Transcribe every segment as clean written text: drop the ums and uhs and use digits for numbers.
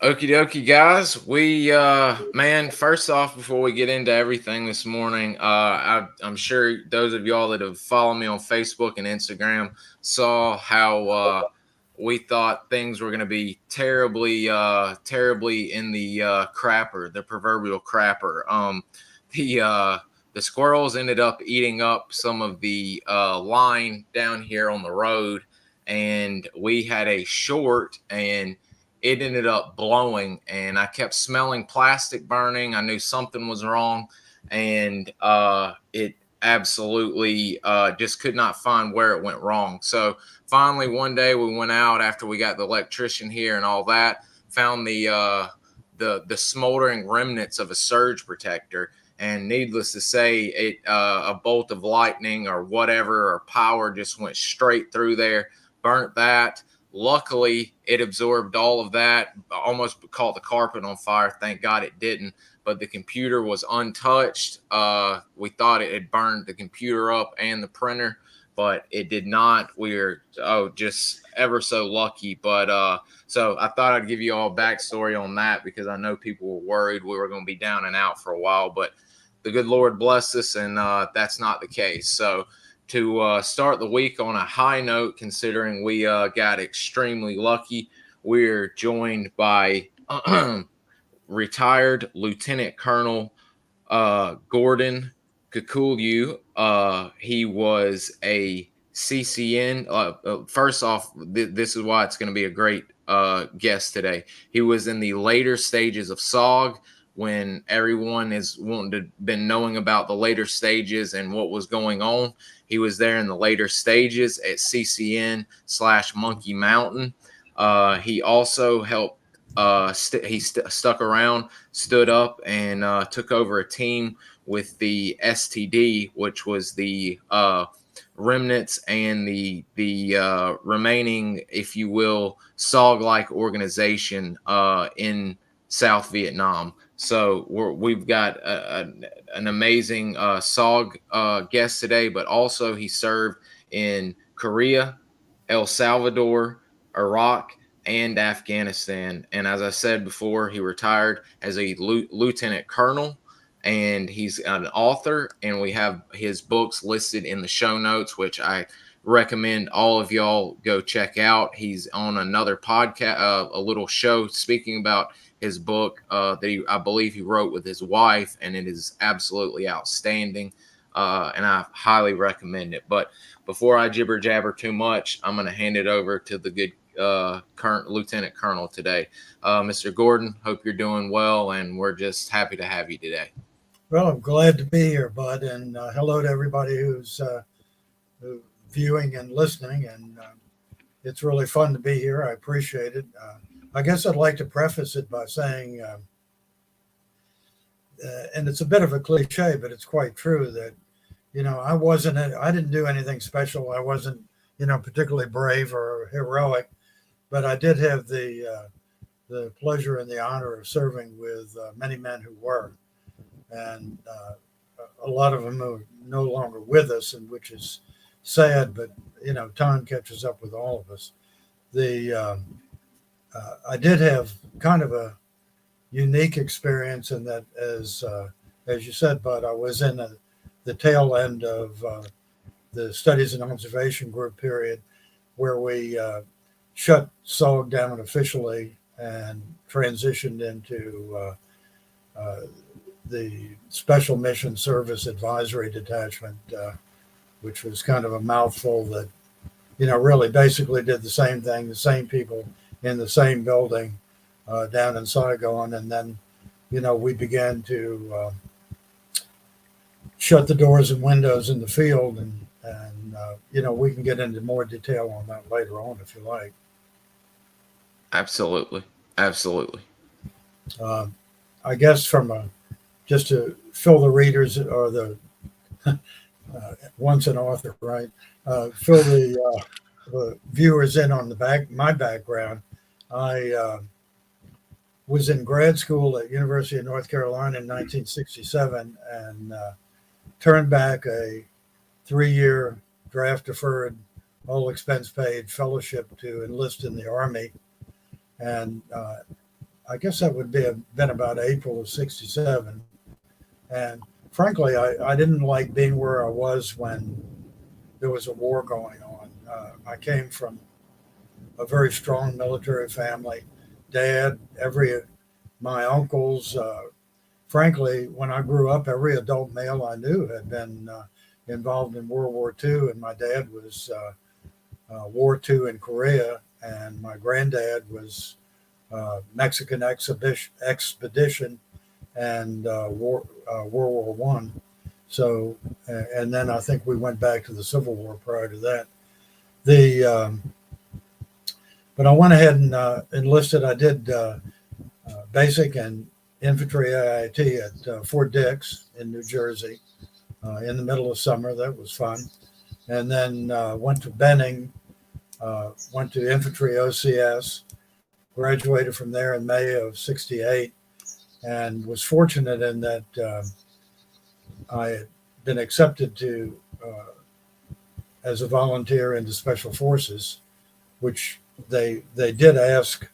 Okie dokie, guys. Man, first off, before we get into everything this morning, I'm sure those of y'all that have followed me on Facebook and Instagram saw how we thought things were going to be terribly in the crapper, the proverbial crapper. The uh, the squirrels ended up eating up some of the line down here on the road, and we had a short and it ended up blowing, and I kept smelling plastic burning. I knew something was wrong, and it absolutely just could not find where it went wrong. So finally, one day we went out after we got the electrician here and all that, found the smoldering remnants of a surge protector. And needless to say, a bolt of lightning or whatever or power just went straight through there, burnt that. Luckily, it absorbed all of that, almost caught the carpet on fire. Thank God it didn't. But the computer was untouched. We thought it had burned the computer up and the printer, but it did not. We were just ever so lucky. But so I thought I'd give you all a backstory on that because I know people were worried we were going to be down and out for a while. But the good Lord blessed us, and that's not the case. So to start the week on a high note, considering we got extremely lucky. We're joined by retired Lieutenant Colonel Gordon Cucullu. He was a CCN. First off, this is why it's going to be a great guest today. He was in the later stages of SOG when everyone is wanting to been knowing about the later stages and what was going on. He was there in the later stages at CCN/Monkey Mountain. He also helped. Stuck around, stood up, and took over a team with the STD, which was the remnants and the remaining, if you will, SOG-like organization in South Vietnam. So we've got an amazing SOG guest today, but also he served in Korea, El Salvador, Iraq, and Afghanistan. And as I said before, he retired as a lieutenant colonel, and he's an author. And we have his books listed in the show notes, which I recommend all of y'all go check out. He's on another podcast, a little show speaking about his book that I believe he wrote with his wife, and it is absolutely outstanding. And I highly recommend it. But before I jibber jabber too much, I'm going to hand it over to the good current Lieutenant Colonel today. Mr. Gordon, hope you're doing well, and we're just happy to have you today. Well, I'm glad to be here, bud, and hello to everybody who's viewing and listening. And it's really fun to be here. I appreciate it. I guess I'd like to preface it by saying, and it's a bit of a cliche, but it's quite true that I didn't do anything special. I wasn't particularly brave or heroic, but I did have the pleasure and the honor of serving with many men who were, and a lot of them are no longer with us, and which is sad. But time catches up with all of us. I did have kind of a unique experience in that, as you said, Bud, I was in the tail end of the Studies and Observation Group period, where we shut SOG down officially and transitioned into the Special Mission Service Advisory Detachment, which was kind of a mouthful that, really basically did the same thing, the same people in the same building down in Saigon. And then, we began to shut the doors and windows in the field. And we can get into more detail on that later on if you like. Absolutely. I guess just to fill the readers or the once an author, right? Fill the viewers in on my background. I was in grad school at University of North Carolina in 1967 and turned back a 3-year draft deferred, all expense paid fellowship to enlist in the Army. And I guess that would been about April of '67. And frankly, I didn't like being where I was when there was a war going on. I came from a very strong military family. Dad, my uncles, frankly, when I grew up, every adult male I knew had been involved in World War II, and my dad was War II in Korea, and my granddad was Mexican expedition and World War One. So, and then I think we went back to the Civil War prior to that. But I went ahead and enlisted. I did basic and infantry IIT at Fort Dix in New Jersey in the middle of summer. That was fun. And then went to Benning, went to infantry OCS, graduated from there in May of '68, and was fortunate in that I had been accepted to as a volunteer into Special Forces, which they did ask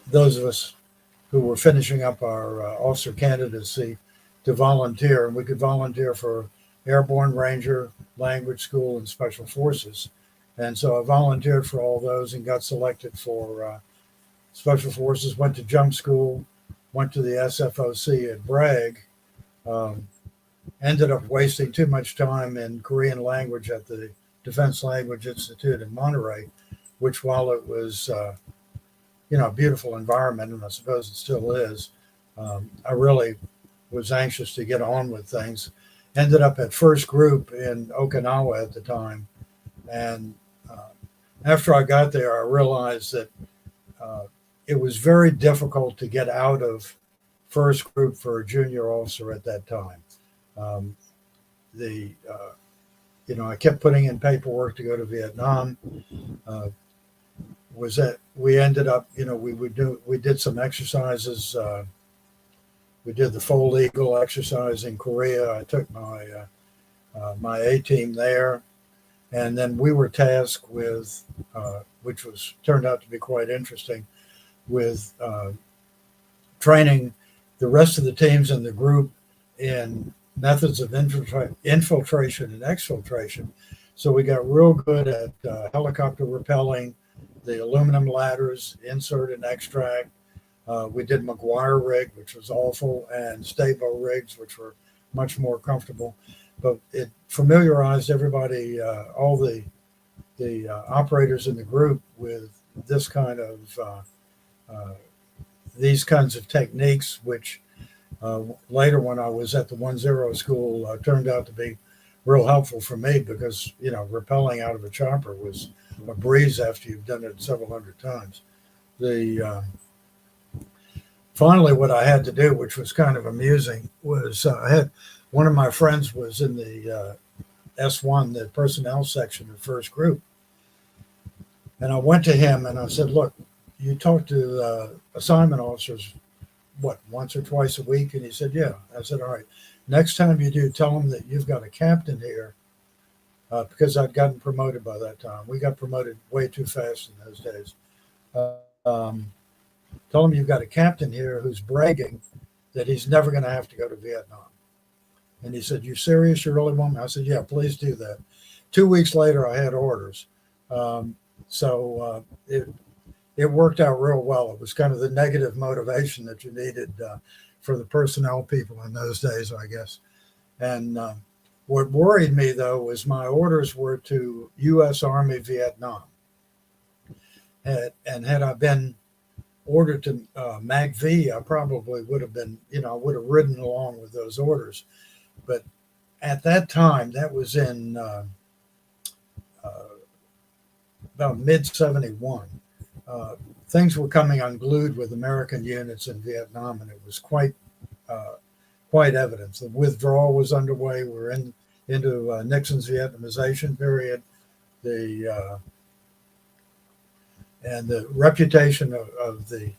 those of us who were finishing up our officer candidacy to volunteer, and we could volunteer for Airborne Ranger, Language School, and Special Forces. And so I volunteered for all those and got selected for Special Forces, went to jump school, went to the SFOC at Bragg, ended up wasting too much time in Korean language at the Defense Language Institute in Monterey, which while it was, a beautiful environment, and I suppose it still is, I really was anxious to get on with things. Ended up at First Group in Okinawa at the time. And after I got there, I realized that it was very difficult to get out of First Group for a junior officer at that time. I kept putting in paperwork to go to Vietnam. We ended up, we did some exercises. We did the Foal Eagle exercise in Korea. I took my A team there, and then we were tasked with, which turned out to be quite interesting, with training the rest of the teams in the group in methods of infiltration and exfiltration. So we got real good at helicopter rappelling, the aluminum ladders, insert and extract. We did McGuire rig, which was awful, and Stabo rigs, which were much more comfortable. But it familiarized everybody, all the operators in the group, with this kind of these kinds of techniques, which later, when I was at the 1-0 school, turned out to be real helpful for me because, rappelling out of a chopper was a breeze after you've done it several hundred times. Finally, what I had to do, which was kind of amusing, was I had one of my friends was in the S1, the personnel section of First Group. And I went to him and I said, look, you talk to assignment officers, what, once or twice a week? And he said, yeah. I said, all right, next time you do, tell them that you've got a captain here, because I'd gotten promoted by that time. We got promoted way too fast in those days. Tell him you've got a captain here who's bragging that he's never going to have to go to Vietnam. And he said, you serious? You really want me? I said, yeah, please do that. 2 weeks later, I had orders. So it worked out real well. It was kind of the negative motivation that you needed for the personnel people in those days, I guess. And what worried me, though, was my orders were to U.S. Army Vietnam. And had I been ordered to MACV, I probably would have been, I would have ridden along with those orders. But at that time, that was in about mid-'71. Things were coming unglued with American units in Vietnam, and it was quite evident. The withdrawal was underway. We were into Nixon's Vietnamization period. And the reputation of the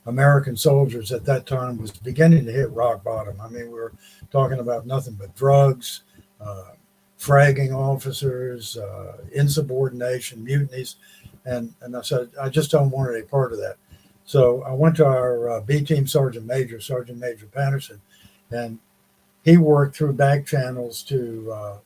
American soldiers at that time was beginning to hit rock bottom. I mean, we were talking about nothing but drugs, fragging officers, insubordination, mutinies. And I said, I just don't want any part of that. So I went to our B team Sergeant Major Patterson, and he worked through back channels to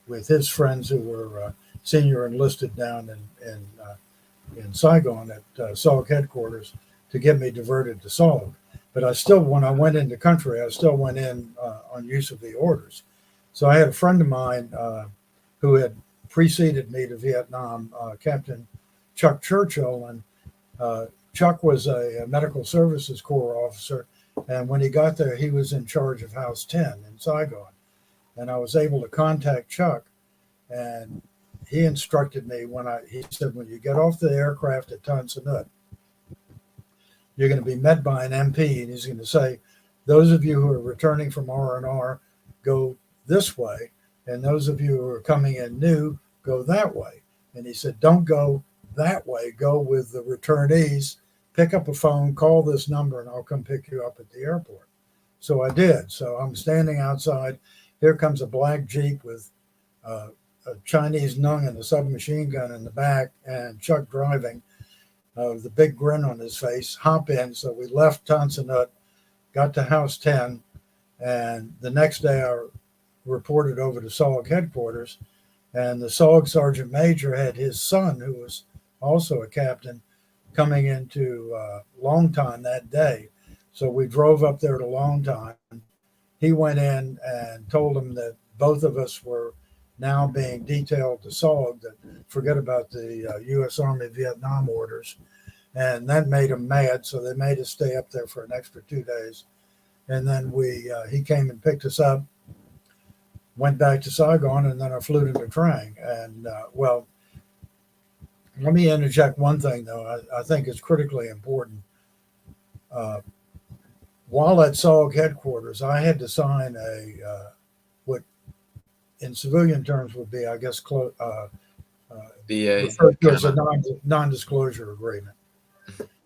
with his friends who were senior enlisted down in Saigon at SOG headquarters to get me diverted to SOG. But I still, when I went into country, I still went in on use of the orders. So I had a friend of mine who had preceded me to Vietnam, Captain Chuck Churchill, and Chuck was a medical services corps officer, and when he got there, he was in charge of House 10 in Saigon. And I was able to contact Chuck, and he instructed me he said, when you get off the aircraft at Tan Son Nhut, you're going to be met by an MP, and he's going to say, those of you who are returning from R&R, go this way, and those of you who are coming in new, go that way. And he said, don't go that way, go with the returnees, pick up a phone, call this number, and I'll come pick you up at the airport. So I did. So I'm standing outside. Here comes a black Jeep with a Chinese Nung and a submachine gun in the back, and Chuck driving, with a big grin on his face. Hop in. So we left Tan Son Nhut, got to House 10, and the next day I reported over to SOG headquarters, and the SOG Sergeant Major had his son, who was also a captain, coming into Long Tan that day. So we drove up there to Long Tan. He went in and told him that both of us were now being detailed to SOG, that forget about the U.S. Army Vietnam orders. And that made him mad, so they made us stay up there for an extra 2 days. And then he came and picked us up, went back to Saigon, and then I flew to Nha Trang. And, well, let me interject one thing, though, I think is critically important. While at SOG headquarters, I had to sign what in civilian terms would be, I guess, referred to as a non-disclosure agreement.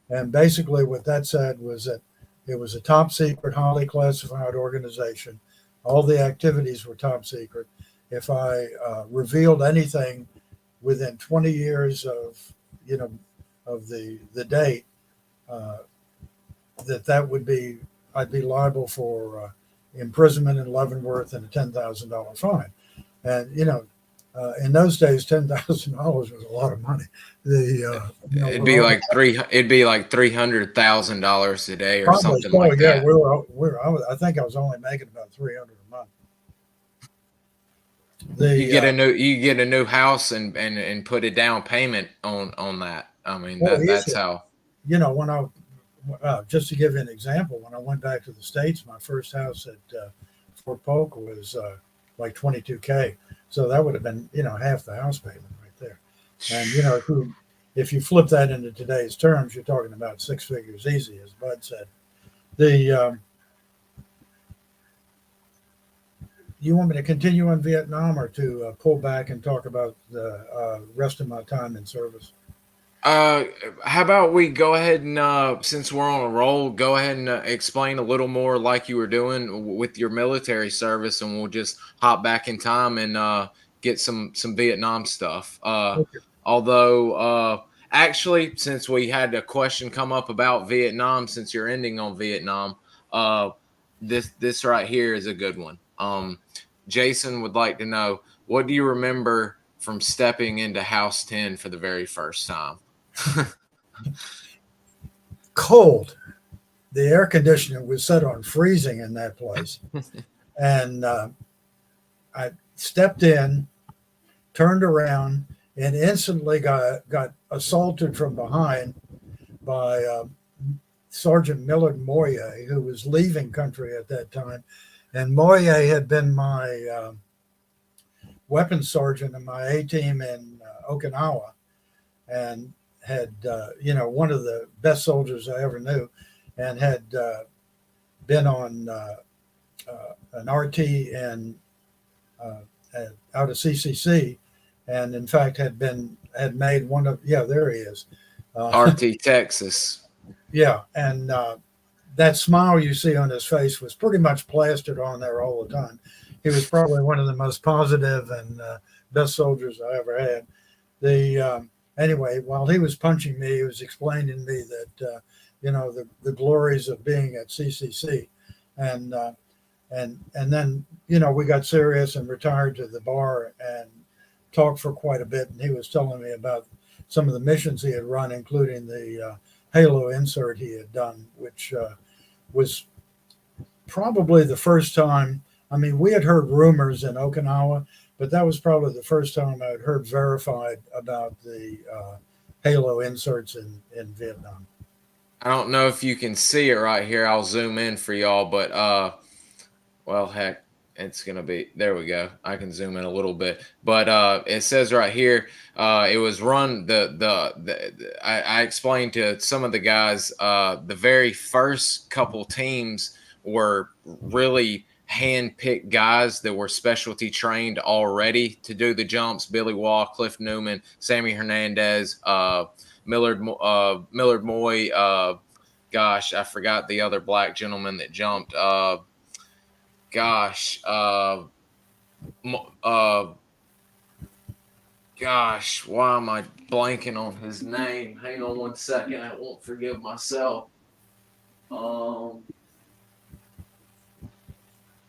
And basically what that said was that it was a top secret, highly classified organization. All the activities were top secret. If I revealed anything within 20 years of the date, that would be, I'd be liable for imprisonment in Leavenworth and a $10,000 fine. And in those days, $10,000 was a lot of money. It'd be like $300,000 today or something like that. I think I was only making about $300 a month. You get a new house and put a down payment on that. I mean, that's how. When I just to give you an example, when I went back to the States, my first house at Fort Polk was like $22K. So that would have been, half the house payment right there. And, if you flip that into today's terms, you're talking about six figures easy, as Bud said. You want me to continue on Vietnam or to pull back and talk about the rest of my time in service? How about we go ahead and, since we're on a roll, go ahead and explain a little more like you were doing with your military service, and we'll just hop back in time and get some Vietnam stuff. Okay. Although, actually, since we had a question come up about Vietnam, since you're ending on Vietnam, this right here is a good one. Jason would like to know, what do you remember from stepping into House 10 for the very first time? Cold. The air conditioner was set on freezing in that place. And I stepped in, turned around, and instantly got assaulted from behind by Sergeant Millard Moyer, who was leaving country at that time. And Moyer had been my weapons sergeant in my A team in Okinawa, and had one of the best soldiers I ever knew, and had been on an RT and out of CCC, and in fact had made one of there he is, RT Texas. Yeah, and that smile you see on his face was pretty much plastered on there all the time. He was probably one of the most positive and best soldiers I ever had. anyway, while he was punching me, he was explaining to me that the glories of being at CCC, and then we got serious and retired to the bar and talked for quite a bit. And he was telling me about some of the missions he had run, including the Halo insert he had done, which was probably the first time. I mean, we had heard rumors in Okinawa, but that was probably the first time I had heard verified about the Halo inserts in Vietnam. I don't know if you can see it right here. I'll zoom in for y'all, but well, heck, it's gonna be there. We go. I can zoom in a little bit, but it says right here, it was run. I explained to some of the guys, the very first couple teams were really hand-picked guys that were specialty trained already to do the jumps. Billy Wall, Cliff Newman, Sammy Hernandez, Millard Moy. Gosh, I forgot the other black gentleman that jumped. Gosh, why am I blanking on his name? Hang on one second. I won't forgive myself.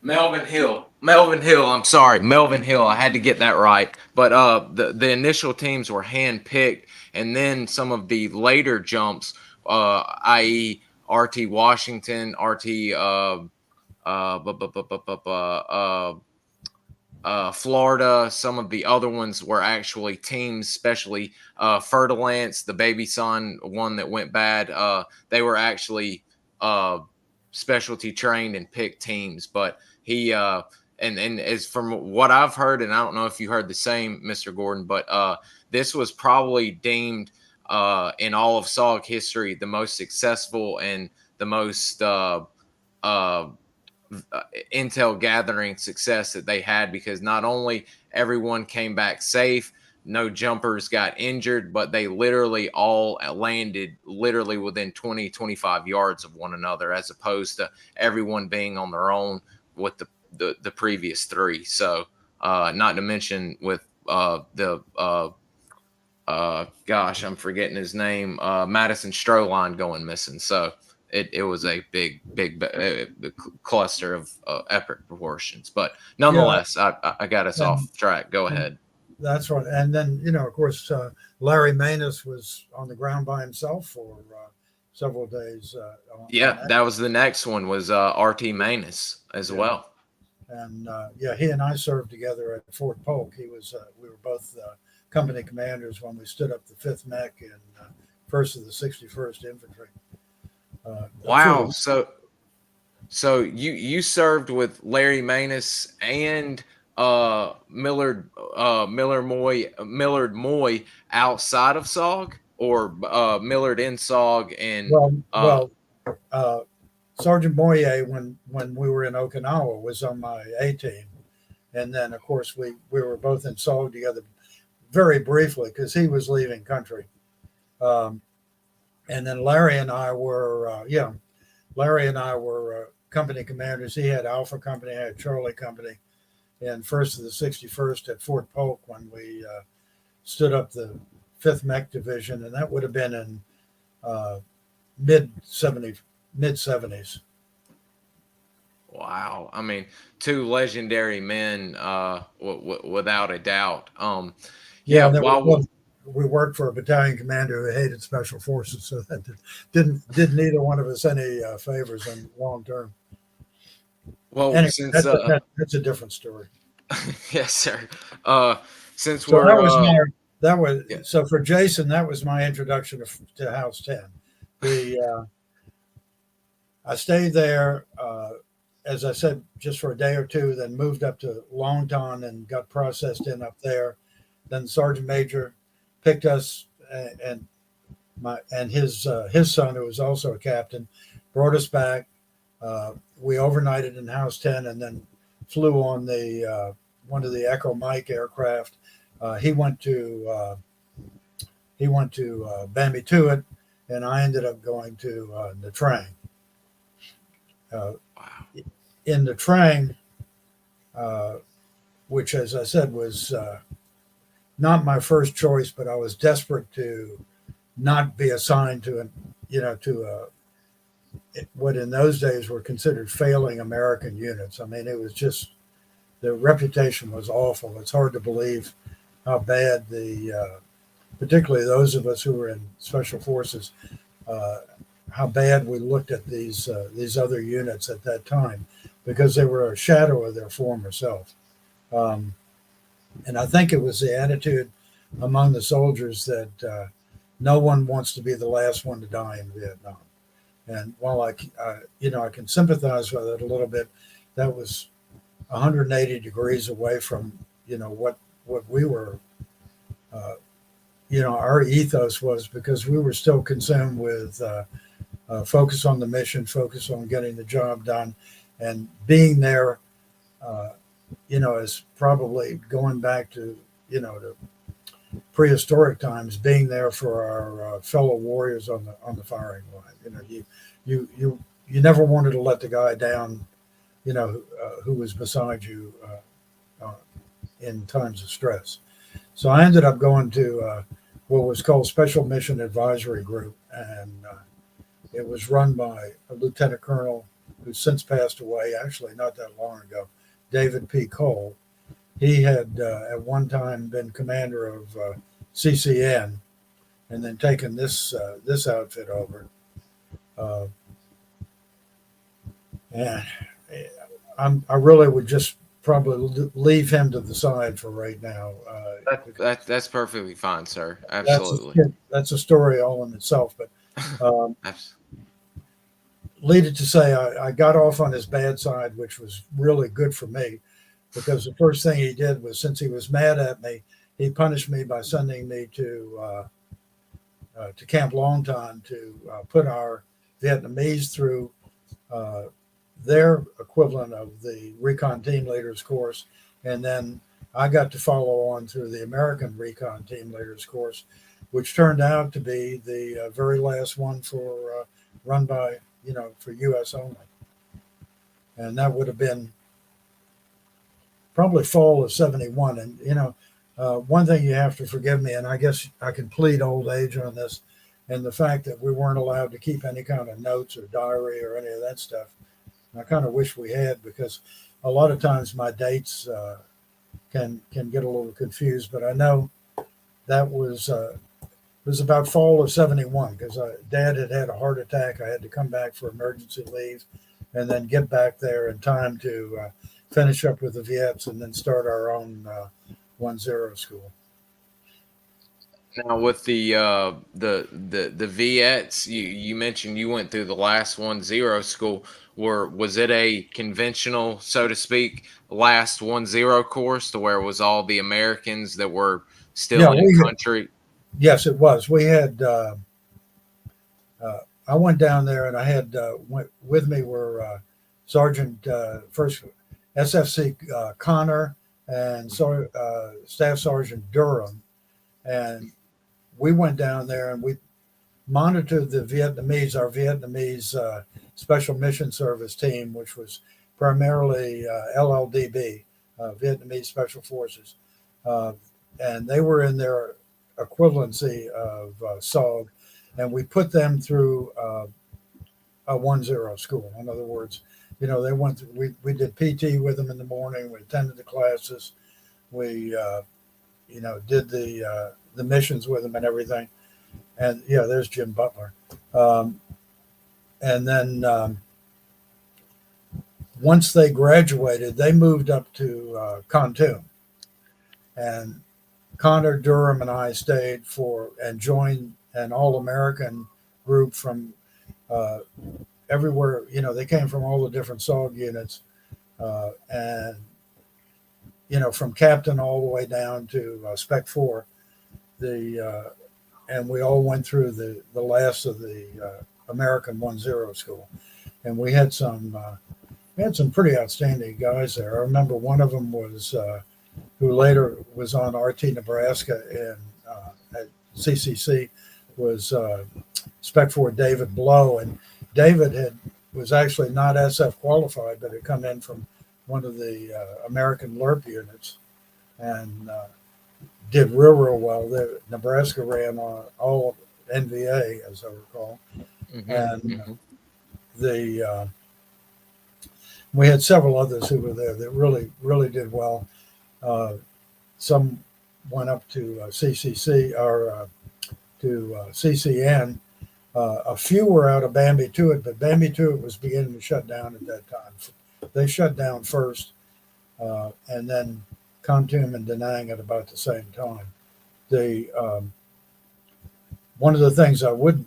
Melvin Hill. I'm sorry. Melvin Hill. I had to get that right. But the initial teams were hand-picked, and then some of the later jumps, i.e. RT Washington, RT Florida, some of the other ones were actually teams, especially Fer-de-Lance, the Baby Son one that went bad. They were actually specialty trained and picked teams. But he and as from what I've heard, and I don't know if you heard the same, Mr. Gordon, but this was probably deemed in all of SOG history the most successful and the most intel gathering success that they had, because not only everyone came back safe, no jumpers got injured, but they literally all landed literally within 20-25 yards of one another, as opposed to everyone being on their own with the previous three. So not to mention with gosh, I'm forgetting his name, Madison Stroline going missing. So it was a big cluster of epic proportions. But nonetheless, I got us off track. Go ahead. That's right. And then, of course, Larry Manus was on the ground by himself for several days. That was the next one, was RT Manus as well. And he and I served together at Fort Polk. We were both company commanders when we stood up the 5th Mech and 1st of the 61st Infantry. Wow. So you served with Larry Manus and Millard Moy outside of SOG, or Millard in SOG? And Sergeant Moyer, when we were in Okinawa, was on my A team, and then of course we were both in SOG together very briefly because he was leaving country, and then Larry and I were company commanders. He had Alpha Company, I had Charlie Company, and 1st of the 61st at Fort Polk when we stood up the 5th Mech Division, and that would have been in mid-70s. Wow. I mean, two legendary men, without a doubt. We worked for a battalion commander who hated special forces, so that didn't neither one of us any favors in long term. Well, anyway, that's a different story. Yes, sir. Since so so for Jason, that was my introduction to House 10. I stayed there, as I said, just for a day or two, then moved up to Longtan and got processed in up there. Then Sergeant Major picked us and his son, who was also a captain, brought us back. We overnighted in House 10 and then flew on the one of the Echo Mike aircraft. He went to Bambi Tuit, and I ended up going to Nha Trang. In Nha Trang, which, as I said, was not my first choice, but I was desperate to not be assigned to what in those days were considered failing American units. I mean, it was just, the reputation was awful. It's hard to believe how bad particularly those of us who were in special forces, how bad we looked at these other units at that time, because they were a shadow of their former self. And I think it was the attitude among the soldiers that no one wants to be the last one to die in Vietnam. And while I can sympathize with it a little bit, that was 180 degrees away from, what we were, our ethos was, because we were still consumed with focus on the mission, focus on getting the job done, and being there, is probably going back to, to prehistoric times, being there for our fellow warriors on the firing line. You never wanted to let the guy down, who was beside you in times of stress. So I ended up going to what was called Special Mission Advisory Group, and it was run by a lieutenant colonel who's since passed away, actually not that long ago, David P. Cole. He had at one time been commander of CCN, and then taken this outfit over. And I really would just probably leave him to the side for right now. That's perfectly fine, sir. Absolutely. That's a story all in itself. But lead it to say I got off on his bad side, which was really good for me, because the first thing he did was, since he was mad at me, he punished me by sending me to Camp Longtan to put our Vietnamese through their equivalent of the Recon Team Leaders course, and then I got to follow on through the American Recon Team Leaders course, which turned out to be the very last one for run by for U.S. only, and that would have been probably fall of '71. And one thing you have to forgive me, and I guess I can plead old age on this, and the fact that we weren't allowed to keep any kind of notes or diary or any of that stuff. I kind of wish we had, because a lot of times my dates can get a little confused. But I know that was about fall of '71, because Dad had a heart attack. I had to come back for emergency leave, and then get back there in time to finish up with the Viets, and then start our own 1-0 school. Now, with the Viets, you mentioned you went through the last 1-0 school. Was it a conventional, so to speak, last 1-0 course, to where it was all the Americans that were still in the country? Yes, it was. We had. I went down there, and I had with me were Sergeant First SFC Connor and Staff Sergeant Durham, and we went down there and we monitored the Vietnamese, our Vietnamese Special Mission Service team, which was primarily LLDB, Vietnamese Special Forces, and they were in their equivalency of SOG, and we put them through a 1-0 school. In other words, they went through, we did PT with them in the morning. We attended the classes. We did the missions with them and everything. And there's Jim Butler. And then once they graduated, they moved up to Kontum, and Connor, Durham, and I stayed and joined an all-American group from everywhere. They came from all the different SOG units, and from captain all the way down to Spec 4. And we all went through the last of the American 1-0 school, and we had some pretty outstanding guys there. I remember one of them was who later was on RT Nebraska at CCC, was Spec 4 David Blow, and David was actually not SF qualified, but had come in from one of the American LRP units, and did real well. Nebraska ran all NVA, as I recall, and the we had several others who were there that really did well. Some went up to CCC or to CCN. A few were out of Bambi Tuit, but Bambi Tuit was beginning to shut down at that time. They shut down first, and then Kontum and Danang at about the same time. One of the things I would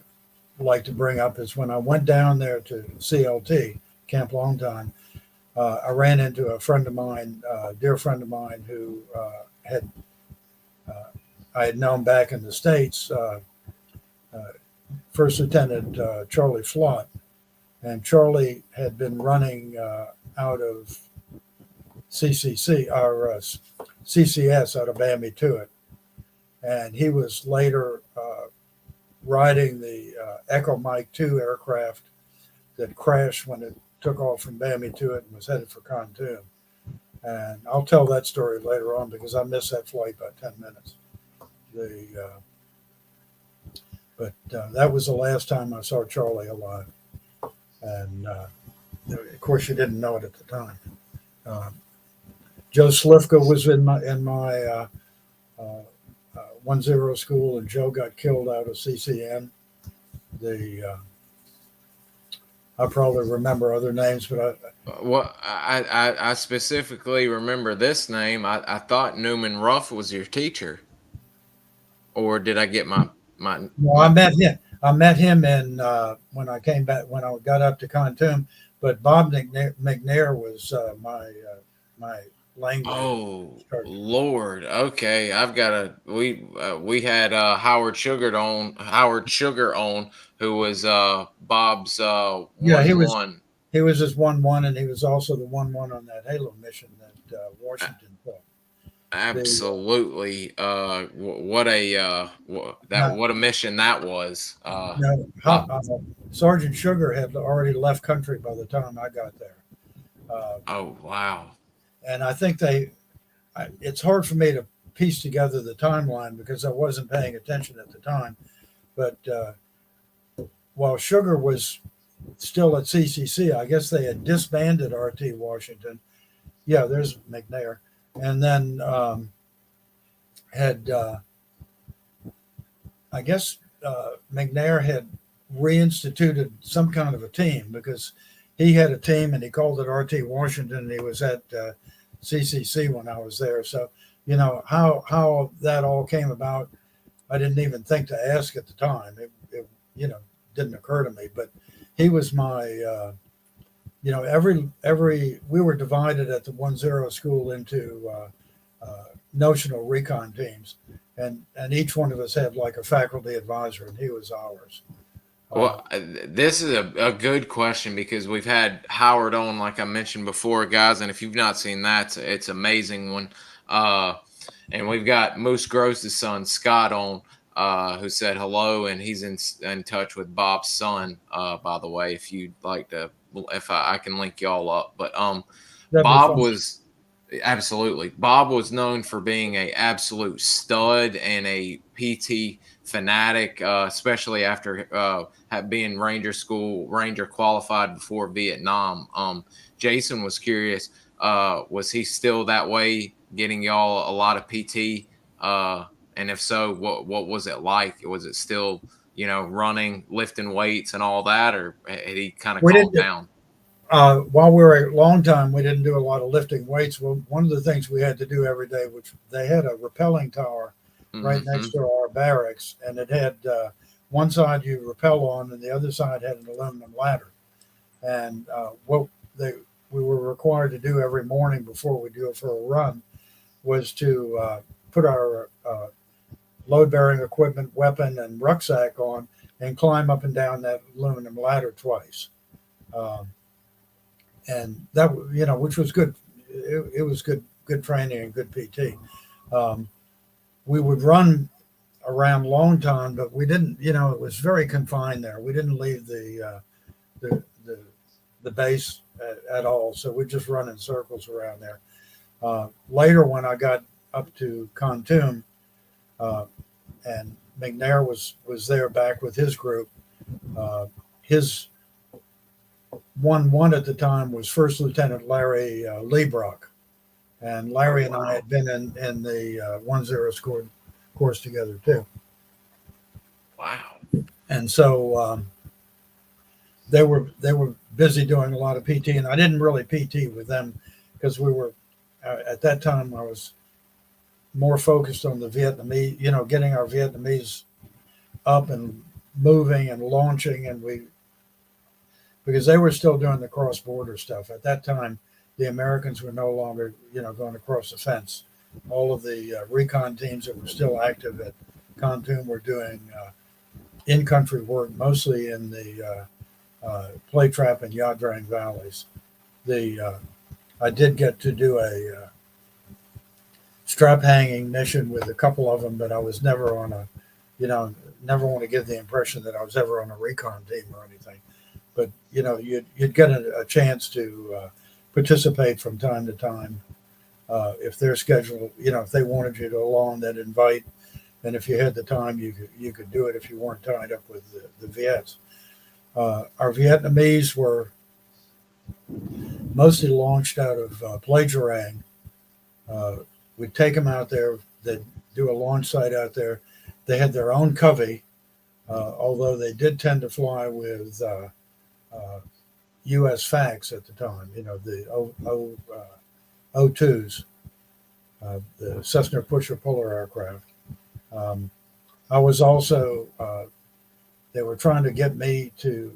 like to bring up is when I went down there to CLT, Camp Longtime, I ran into a friend of mine, dear friend of mine, who I had known back in the States, First Lieutenant Charlie Flott. And Charlie had been running out of CCC or CCS out of Bambi Tuit. And he was later riding the Echo Mike 2 aircraft that crashed when it took off from Bambi Tuit and was headed for Kontum. And I'll tell that story later on because I missed that flight by 10 minutes. But that was the last time I saw Charlie alive. And of course, you didn't know it at the time. Joe Slifka was in my 1-0 school, and Joe got killed out of CCN. I probably remember other names, but I specifically remember this name. I thought Newman Ruff was your teacher, or did I get my? No, I met him. I met him in when I came back when I got up to Kontum. But Bob McNair was my language. Oh Lord, okay. I've got we had Howard Sugar on, who was Bob's he was 1-1. He was his 1-1, and he was also the 1-1 on that Halo mission that Washington took. Absolutely. What a mission that was. Sergeant Sugar had already left country by the time I got there. Oh wow. And I think it's hard for me to piece together the timeline because I wasn't paying attention at the time. But while Sugar was still at CCC, I guess they had disbanded RT Washington. Yeah, there's McNair. And then I guess McNair had reinstituted some kind of a team because he had a team and he called it RT Washington, and he was at CCC when I was there. So, how that all came about, I didn't even think to ask at the time. It didn't occur to me. But he was my, we were divided at the 1-0 school into notional recon teams, and each one of us had like a faculty advisor, and he was ours. Well, this is a good question because we've had Howard on, like I mentioned before, guys, and if you've not seen that, it's an amazing one. And we've got Moose Gross's son, Scott, on, who said hello, and he's in touch with Bob's son, by the way, if you'd like to, if I can link y'all up. But Bob was known for being a absolute stud and a PT fanatic, especially after being Ranger qualified before Vietnam. Jason was curious, was he still that way, getting y'all a lot of PT? And if so, what was it like? Was it still, running, lifting weights and all that, or had he kind of calmed down? While we were a long time, we didn't do a lot of lifting weights. Well, one of the things we had to do every day, which they had a rappelling tower right next to our barracks, and it had one side you rappel on, and the other side had an aluminum ladder. And what we were required to do every morning before we go for a run was to put our load-bearing equipment, weapon, and rucksack on, and climb up and down that aluminum ladder twice. And that, which was good. It was good training and good PT. We would run around long time, but we didn't, it was very confined there. We didn't leave the base at all. So we'd just run in circles around there. Later, when I got up to Kontum, And McNair was there back with his group. His 1-1 at the time was First Lieutenant Larry Liebrock, and Larry and I had been in the 1-0 course together too. Wow! And so they were busy doing a lot of PT, and I didn't really PT with them because we were at that time I was more focused on the Vietnamese, getting our Vietnamese up and moving and launching, and because they were still doing the cross-border stuff. At that time, the Americans were no longer, going across the fence. All of the recon teams that were still active at Kontum were doing in-country work, mostly in the Play Trap and Nha Drang valleys. I did get to do a strap hanging mission with a couple of them, but I was never on a, never want to give the impression that I was ever on a recon team or anything. But you'd get a chance to participate from time to time if their schedule, if they wanted you to go along, they'd invite, and if you had the time, you could do it if you weren't tied up with the Viets. Our Vietnamese were mostly launched out of Plagerang. We'd take them out there. They'd do a launch site out there. They had their own Covey, although they did tend to fly with U.S. FACs at the time, the O2s, the Cessna pusher-puller aircraft. I was also, they were trying to get me to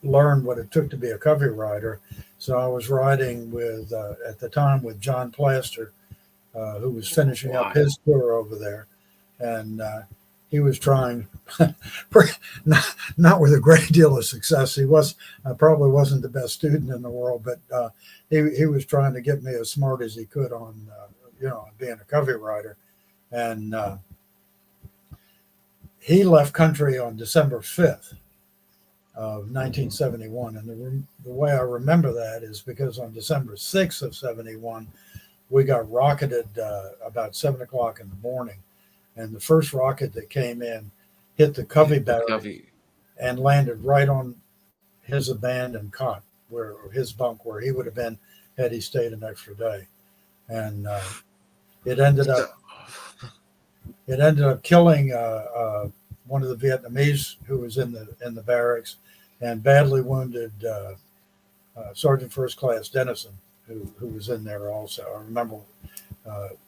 learn what it took to be a Covey rider. So I was riding with, at the time, with John Plaster, who was finishing up his tour over there. And he was trying, not with a great deal of success. He probably wasn't the best student in the world, but he was trying to get me as smart as he could on, being a Covey rider. And he left country on December 5th of 1971. And the way I remember that is because on December 6th of 71, we got rocketed about 7 o'clock in the morning. And the first rocket that came in hit the Covey battery and landed right on his abandoned cot, his bunk, where he would have been had he stayed an extra day. And it ended up killing one of the Vietnamese who was in the barracks, and badly wounded Sergeant First Class Dennison, who was in there also. I remember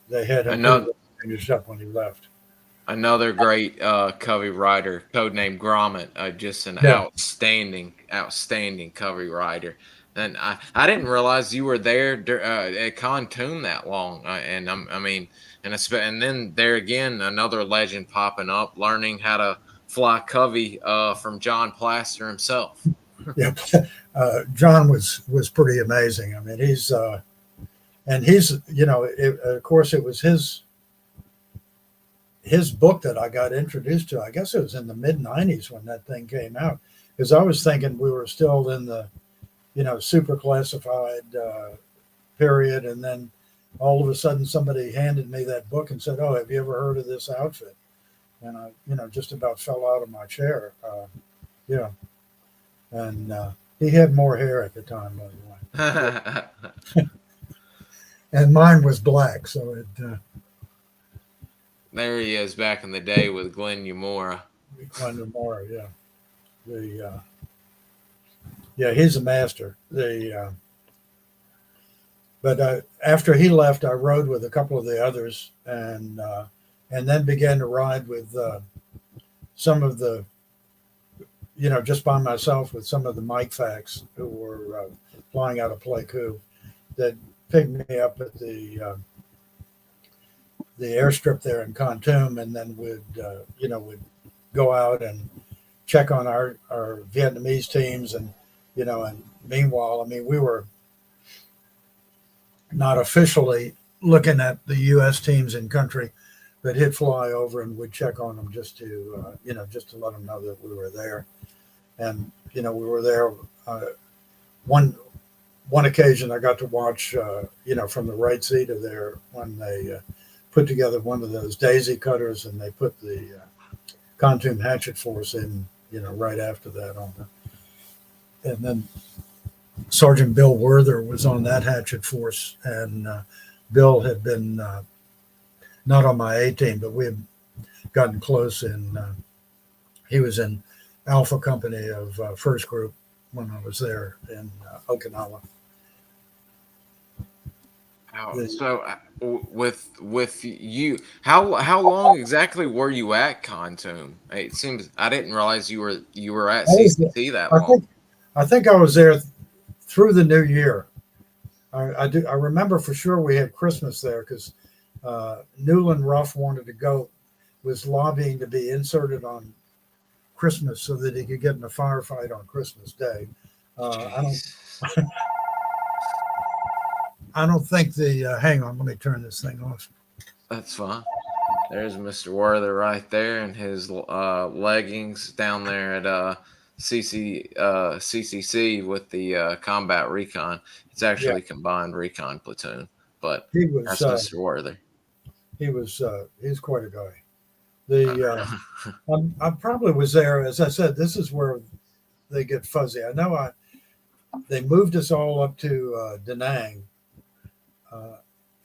they had him finished up when he left. Another great Covey rider, codenamed Gromit, just an outstanding Covey rider. And I didn't realize you were there at Kontum that long. And then there again, another legend popping up, learning how to fly Covey from John Plaster himself. Yeah, John was pretty amazing. I mean, he's of course, it was his book that I got introduced to. I guess it was in the mid-90s when that thing came out, because I was thinking we were still in the, super classified period. And then all of a sudden somebody handed me that book and said, "Oh, have you ever heard of this outfit?" And I, just about fell out of my chair. And he had more hair at the time, by the way. And mine was black, so it... There he is back in the day with Glenn Umora. Glenn Umora, yeah. He's a master. But after he left, I rode with a couple of the others, and then began to ride with some of the, just by myself with some of the MACVSOGs who were flying out of Pleiku that picked me up at the airstrip there in Kontum, and then would go out and check on our Vietnamese teams, and and meanwhile, I mean, we were not officially looking at the U.S. teams in country, but he'd fly over and would check on them just to just to let them know that we were there. And we were there. One occasion I got to watch from the right seat of there when they put together one of those daisy cutters, and they put the Pontoon Hatchet Force in, right after that and then Sergeant Bill Werther was on that hatchet force, and Bill had been not on my A team, but we had gotten close, and he was in Alpha Company of First Group when I was there in Okinawa. So with you, how long exactly were you at Pontoon? It seems I didn't realize you were at CCT that long. I think I was there through the new year. I remember for sure we had Christmas there because Newland Ruff was lobbying to be inserted on Christmas so that he could get in a firefight on Christmas Day. I don't think hang on, let me turn this thing off. That's fine. There's Mr. Werther right there in his leggings down there at CCC with the combat recon. It's actually combined recon platoon, but that's Mr. Werther. He's quite a guy. I probably was there, as I said. This is where they get fuzzy. I know they moved us all up to Danang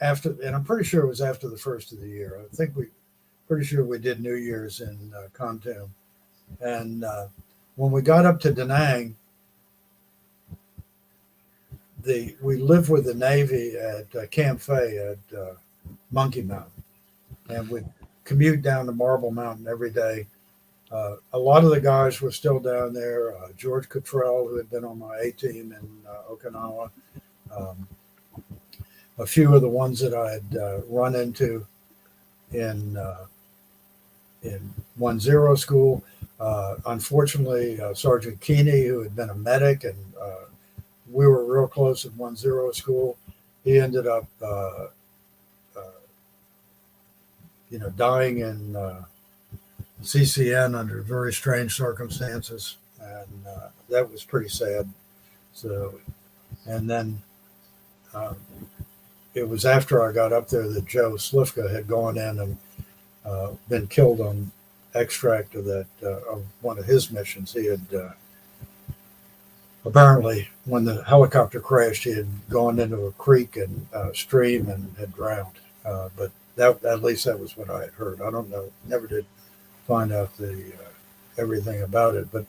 after, and I'm pretty sure it was after the first of the year. I think pretty sure we did New Year's in Pontoon, and when we got up to Danang, we lived with the Navy at Camp Fay at Monkey Mountain, and we'd commute down to Marble Mountain every day. A lot of the guys were still down there. George Cottrell, who had been on my A team in Okinawa, a few of the ones that I had run into in 1-0 school. Unfortunately, Sergeant Keeney, who had been a medic, and we were real close at 1-0 school. He ended up, dying in CCN under very strange circumstances, and that was pretty sad. So, and then it was after I got up there that Joe Slifka had gone in and been killed on extract of one of his missions. He had apparently, when the helicopter crashed, he had gone into a creek and stream and had drowned. But at least that was what I had heard. I don't know. Never did find out everything about it. But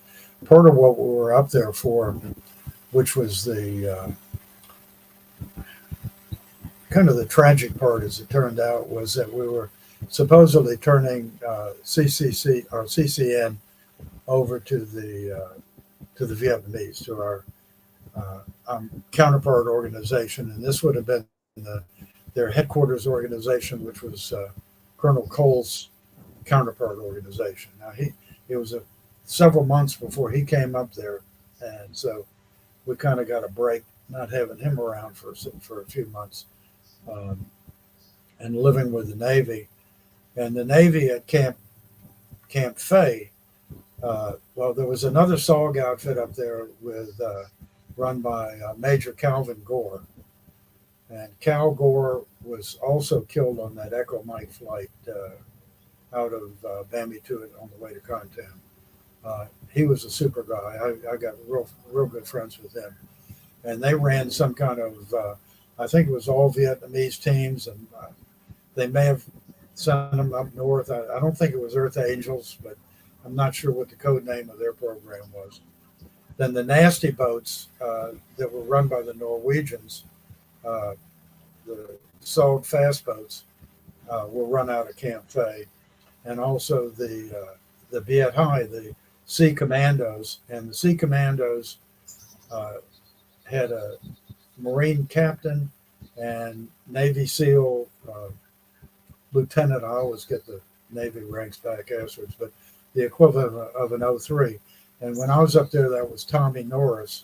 part of what we were up there for, which was the kind of the tragic part, as it turned out, was that we were supposedly turning CCC or CCN over to the Vietnamese, to our counterpart organization, and this would have been their headquarters organization, which was Colonel Cole's counterpart organization. Now it was several months before he came up there, and so we kind of got a break not having him around for a few months, and living with the Navy. And the Navy at Camp Fay, well, there was another SOG outfit up there run by Major Calvin Gore. And Cal Gore was also killed on that Echo Mike flight out of Bamituit on the way to Kontan. He was a super guy. I got real good friends with him. And they ran some kind of, I think it was all Vietnamese teams, and they may have sent them up north. I don't think it was Earth Angels, but I'm not sure what the code name of their program was. Then the nasty boats that were run by the Norwegians, the SOG fast boats, were run out of Camp Fay, and also the Viet High, the Sea Commandos, and the Sea Commandos had a Marine captain and Navy SEAL lieutenant. I always get the Navy ranks back afterwards, but the equivalent of an 03. And when I was up there, that was Tommy Norris,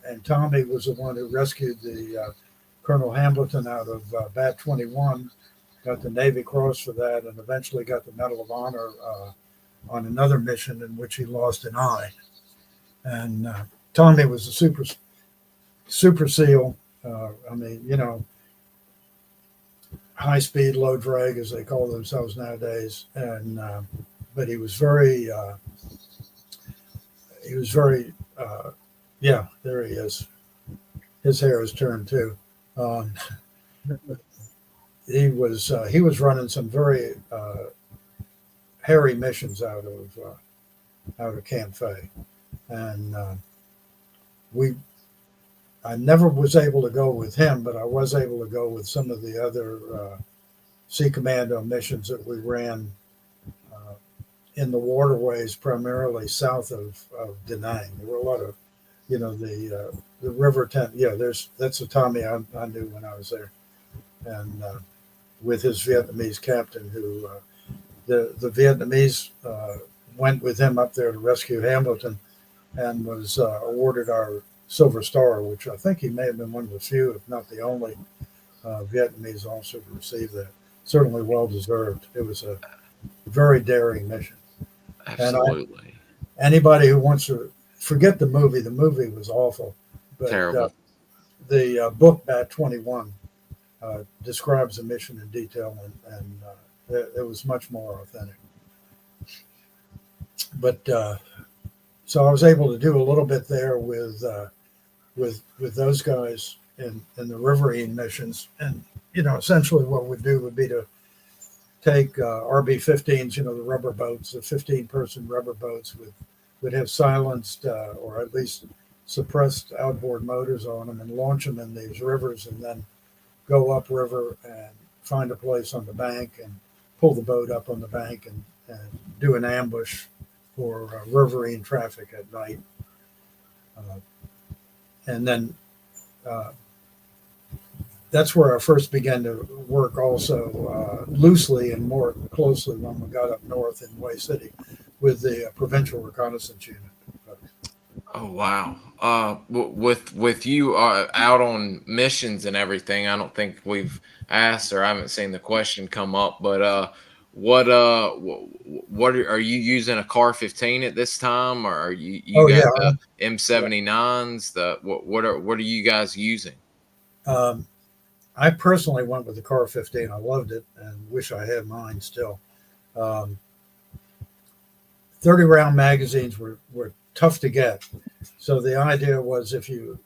and Tommy was the one who rescued the Colonel Hambleton out of Bat 21, got the Navy Cross for that, and eventually got the Medal of Honor on another mission in which he lost an eye. And Tommy was a super SEAL. I mean, high-speed low drag, as they call themselves nowadays. And but he was very, yeah, there he is. His hair is turned too. Um, he was running some very hairy missions out of Camp Fay, and I never was able to go with him, but I was able to go with some of the other Sea Commando missions that we ran in the waterways, primarily south of Danang. There were a lot of, the river tent. Yeah, that's a Tommy I knew when I was there, and with his Vietnamese captain, who the Vietnamese went with him up there to rescue Hamilton, and was awarded our Silver Star, which I think he may have been one of the few, if not the only, Vietnamese officer to receive that. Certainly well deserved. It was a very daring mission. Absolutely. And anybody who wants to forget the movie was awful. But, terrible. The book Bat 21 describes the mission in detail, and it was much more authentic. But so I was able to do a little bit there with those guys in the riverine missions, and essentially what we'd do would be to take RB-15s, the rubber boats, the 15-person rubber boats would have silenced or at least suppressed outboard motors on them, and launch them in these rivers, and then go upriver and find a place on the bank and pull the boat up on the bank and do an ambush for riverine traffic at night. And then that's where I first began to work also loosely and more closely when we got up north in Hue City with the Provincial Reconnaissance Unit. Oh wow! With you out on missions and everything, I don't think we've asked, or I haven't seen the question come up. But what are you using a Car 15 at this time, or are you got the M79s? What are you guys using? I personally went with the Car 15. I loved it and wish I had mine still. 30-round magazines were tough to get. So the idea was if you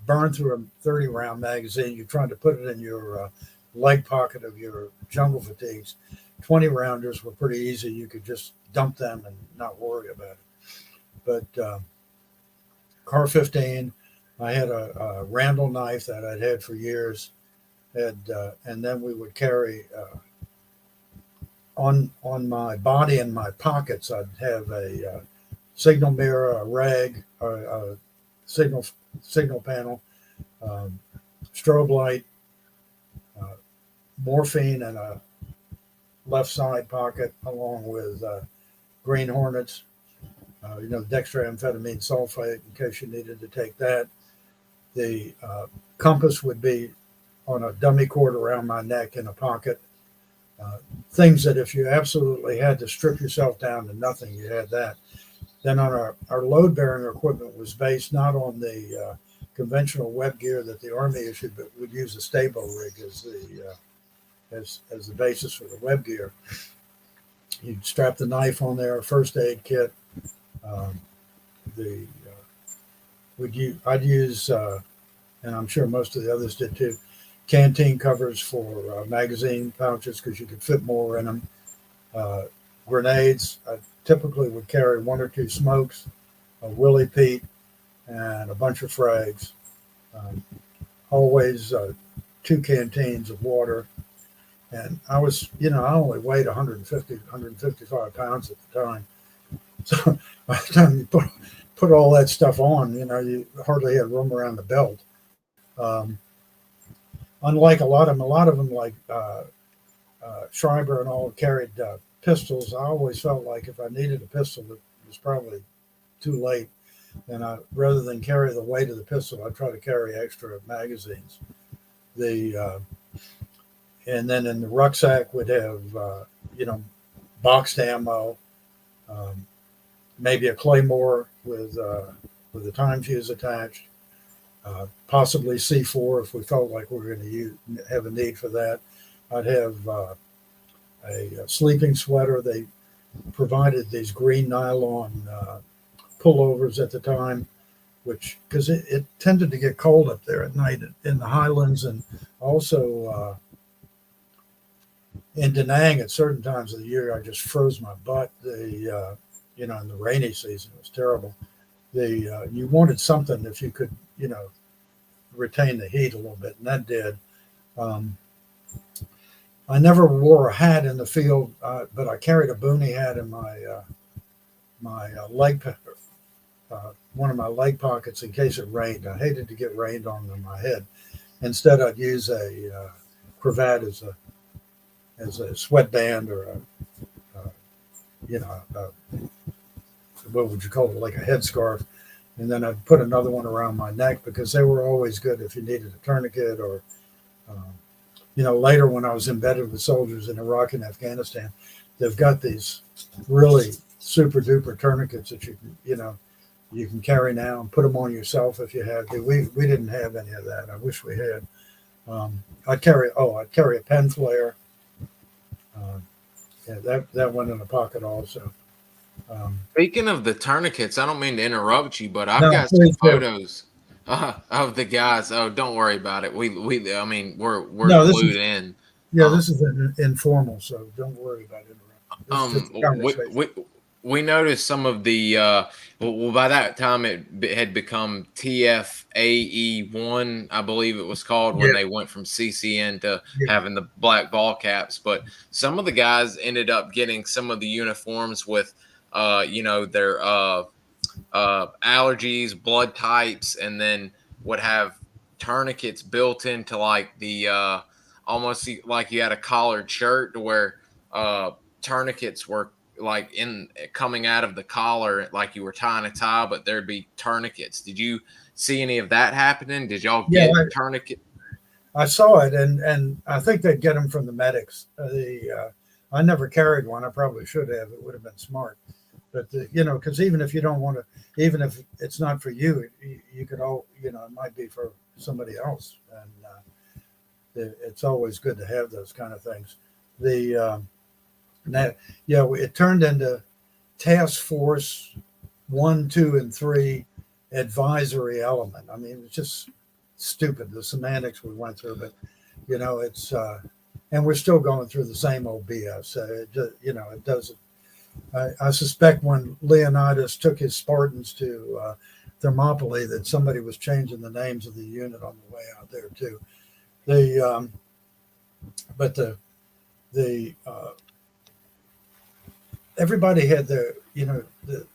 burn through a 30-round magazine, you're trying to put it in your leg pocket of your jungle fatigues. 20-rounders were pretty easy. You could just dump them and not worry about it. But Car 15, I had a Randall knife that I'd had for years. And then we would carry on my body and my pockets, I'd have a signal mirror, a rag, a signal panel, strobe light, morphine in a left side pocket, along with Green Hornets, dextroamphetamine sulfate in case you needed to take that. The compass would be on a dummy cord around my neck in a pocket. Things that if you absolutely had to strip yourself down to nothing, you had that. Then on our load-bearing equipment was based not on the conventional web gear that the Army issued, but we'd use a stable rig as the basis for the web gear. You'd strap the knife on there, a first aid kit. I'd use, and I'm sure most of the others did too, canteen covers for magazine pouches because you could fit more in them. Grenades. I typically would carry 1 or 2 smokes, a Willie Pete, and a bunch of frags. Always 2 canteens of water. And I was, I only weighed 155 pounds at the time. So by the time you put all that stuff on, you hardly had room around the belt. Unlike a lot of them like Schreiber and all carried pistols, I always felt like if I needed a pistol, it was probably too late. And rather than carry the weight of the pistol, I try to carry extra magazines. And then in the rucksack would have, boxed ammo, maybe a claymore with a time fuse attached, possibly C4 if we felt like we were going to have a need for that. I'd have a sleeping sweater. They provided these green nylon pullovers at the time, which because it tended to get cold up there at night in the highlands, and also in Danang at certain times of the year, I just froze my butt. In the rainy season, it was terrible. You wanted something if you could, retain the heat a little bit, and that did. I never wore a hat in the field, but I carried a boonie hat in my leg, one of my leg pockets in case it rained. I hated to get rained on my head. Instead, I'd use a cravat as a sweatband or what would you call it, like a headscarf. And then I'd put another one around my neck because they were always good if you needed a tourniquet or, later when I was embedded with soldiers in Iraq and Afghanistan, they've got these really super duper tourniquets that you can carry now and put them on yourself if you have to. We didn't have any of that. I wish we had. I'd carry a pen flare. That went in the pocket also. Speaking of the tourniquets, I don't mean to interrupt you, but I've No, got some please do. photos of the guys. Oh, don't worry about it. We're No, glued in. This is informal, so don't worry about it. We noticed some of the by that time it had become TFAE1, I believe it was called, when they went from CCN to having the black ball caps. But some of the guys ended up getting some of the uniforms with their allergies, blood types, and then would have tourniquets built into like the almost like you had a collared shirt to where tourniquets were like coming out of the collar, like you were tying a tie, but there'd be tourniquets. Did you see any of that happening? Did y'all get tourniquet? I saw it, and I think they'd get them from the medics. I never carried one. I probably should have. It would have been smart. But because even if you don't want to, even if it's not for you, you could it might be for somebody else, and it's always good to have those kind of things. It turned into Task Force 1, 2, and 3 advisory element. I mean, it's just stupid, the semantics we went through, but it's and we're still going through the same old BS. It doesn't. I suspect when Leonidas took his Spartans to Thermopylae that somebody was changing the names of the unit on the way out there too. Everybody had the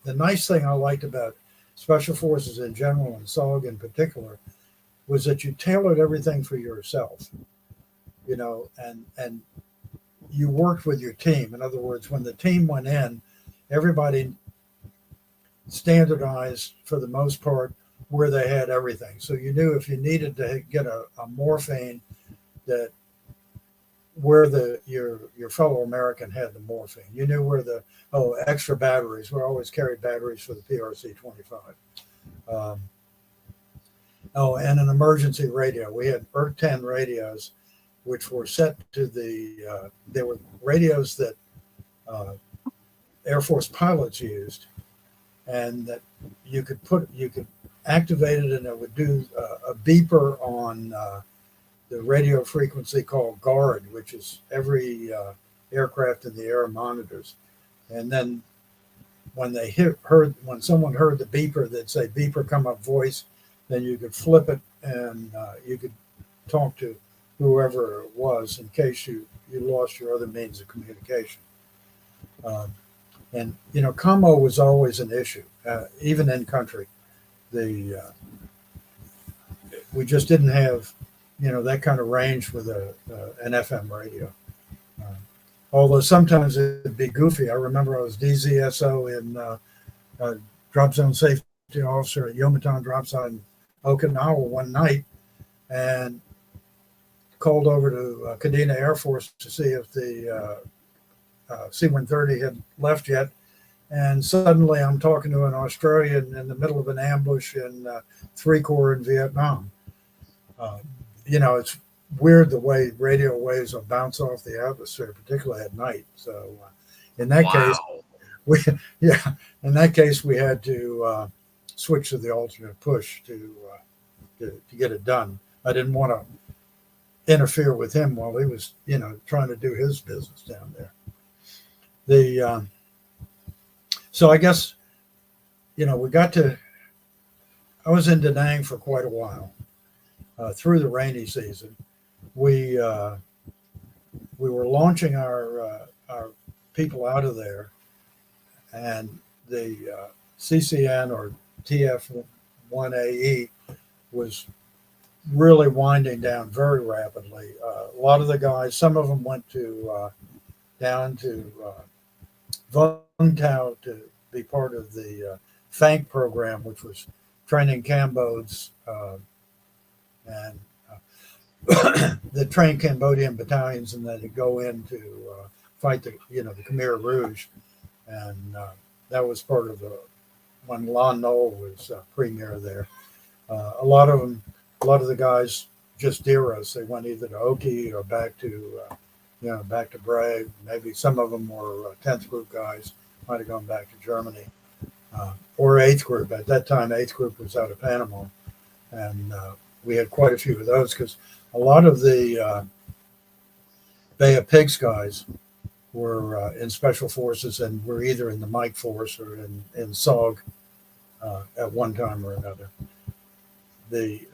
nice thing I liked about Special Forces in general and SOG in particular was that you tailored everything for yourself, and you worked with your team. In other words, when the team went in, everybody standardized for the most part where they had everything. So you knew if you needed to get a morphine, that where your fellow American had the morphine. You knew where extra batteries. We always carried batteries for the PRC-25. And an emergency radio. We had ERC-10 radios, which were set to they were radios that Air Force pilots used, and that you could activate it, and it would do a beeper on the radio frequency called GUARD, which is every aircraft in the air monitors. And then when when someone heard the beeper, they'd say, "Beeper, come up, voice." Then you could flip it, and you could talk to whoever it was in case you lost your other means of communication. And commo was always an issue, even in country. We just didn't have that kind of range with an FM radio. Although sometimes it'd be goofy. I remember I was DZSO in Drop Zone Safety Officer at Yomitan Drop Zone in Okinawa one night, and called over to Kadena Air Force to see if the C-130 had left yet. And suddenly I'm talking to an Australian in the middle of an ambush in 3 Corps in Vietnam. weird the way radio waves will bounce off the atmosphere, particularly at night. So in that case, Wow. we yeah, in that case we had to switch to the alternate push to get it done. I didn't want to interfere with him while he was, trying to do his business down there. The so I guess, we got to. I was in Danang for quite a while through the rainy season. We were launching our people out of there, and the CCN or TF-1AE was really winding down very rapidly. A lot of the guys, some of them went to down to Vung Tau to be part of the FANK program, which was training Cambodians and the trained Cambodian battalions, and then to go in to fight the Khmer Rouge, and that was part of when Lon Nol was premier there. A lot of the guys just dear us. They went either to Oki or back to Bragg. Maybe some of them were 10th group guys, might have gone back to Germany, or 8th group. At that time, 8th group was out of Panama, and we had quite a few of those because a lot of the Bay of Pigs guys were in special forces and were either in the Mike Force or in SOG at one time or another. The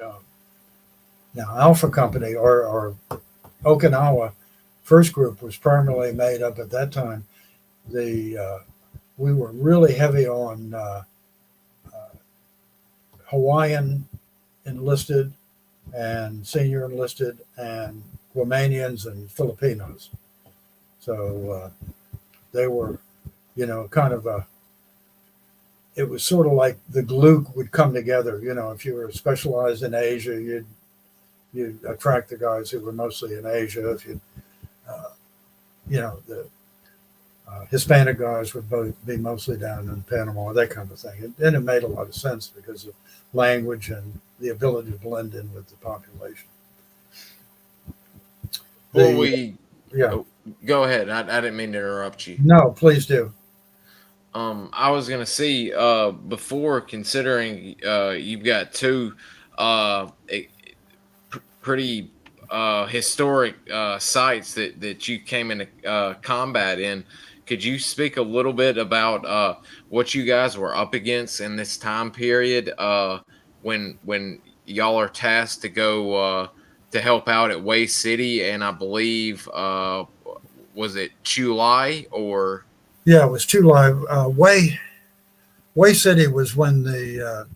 now Alpha Company or Okinawa first group was primarily made up at that time. We were really heavy on Hawaiian enlisted and senior enlisted and Guamanians and Filipinos. So they were, kind of it was sort of like the glue would come together. If you were specialized in Asia, you'd attract the guys who were mostly in Asia. If you, the Hispanic guys would be mostly down in Panama, that kind of thing. And it made a lot of sense because of language and the ability to blend in with the population. Go ahead. I didn't mean to interrupt you. No, please do. I was gonna see before considering you've got two pretty historic sites that you came into combat in. Could you speak a little bit about what you guys were up against in this time period when y'all are tasked to go to help out at Hue City, and I believe was it Chulai or? Yeah, it was Chulai. Hue City was when the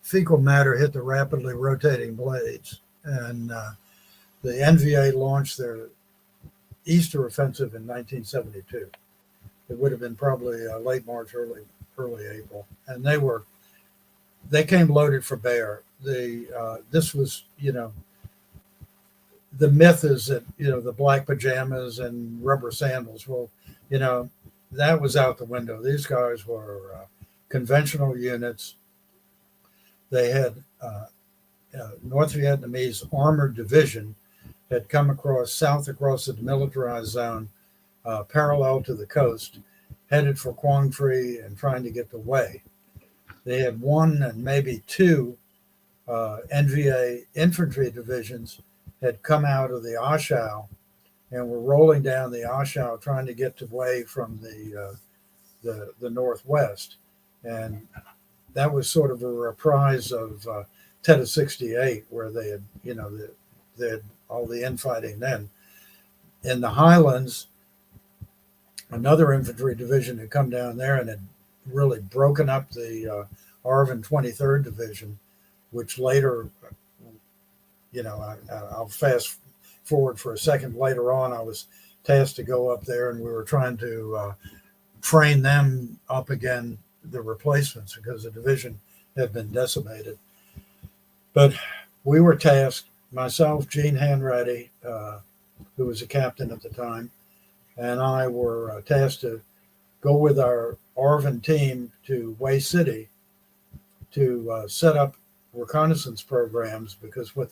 fecal matter hit the rapidly rotating blades, and the NVA launched their Easter offensive in 1972. It would have been probably late March, early April, and they came loaded for bear. This was, the myth is that, the black pajamas and rubber sandals. Well, that was out the window. These guys were conventional units. They had North Vietnamese armored division had come south across the demilitarized zone, parallel to the coast, headed for Quang Tri and trying to get to Hue. They had one and maybe two NVA infantry divisions had come out of the Ashau and were rolling down the Ashau trying to get to Hue from the northwest. And that was sort of a reprise of Tet 68, where they had, they had all the infighting then. In the highlands, another infantry division had come down there and had really broken up the Arvin 23rd Division, which later, I'll fast forward for a second. Later on, I was tasked to go up there, and we were trying to train them up again, the replacements, because the division had been decimated. But we were tasked, myself, Gene Hanratty, who was a captain at the time, and I were tasked to go with our Arvin team to Hue City to set up reconnaissance programs, because what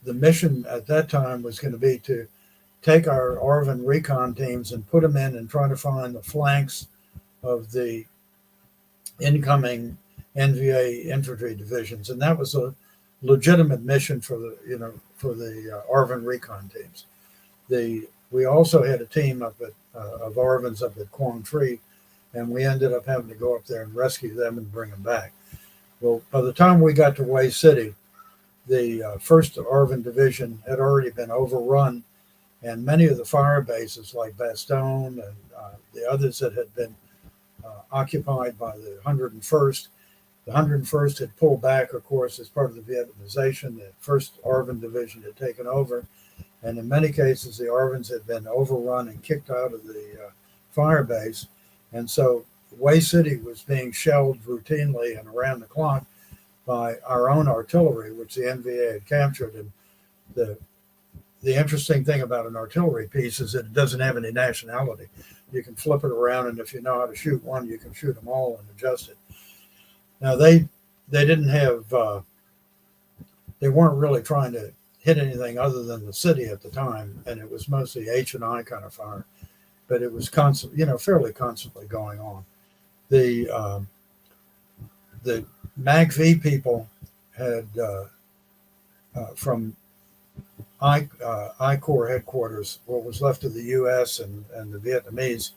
the mission at that time was going to be to take our Arvin Recon teams and put them in and try to find the flanks of the incoming NVA infantry divisions, and that was a legitimate mission for the Arvin Recon teams. We also had a team up at of Arvins up at Quang Tri, and we ended up having to go up there and rescue them and bring them back. Well, by the time we got to Hue City, the first Arvin division had already been overrun, and many of the fire bases like Bastogne and the others that had been occupied by the 101st. The 101st had pulled back, of course, as part of the Vietnamization. The 1st Arvin Division had taken over, and in many cases, the Arvins had been overrun and kicked out of the fire base. And so Hue City was being shelled routinely and around the clock by our own artillery, which the NVA had captured. And the interesting thing about an artillery piece is that it doesn't have any nationality. You can flip it around, and if you know how to shoot one, you can shoot them all and adjust it. Now they didn't have they weren't really trying to hit anything other than the city at the time, and it was mostly H&I kind of fire, but it was fairly constantly going on. The MACV people had from I Corps headquarters, what was left of the U.S. and the Vietnamese,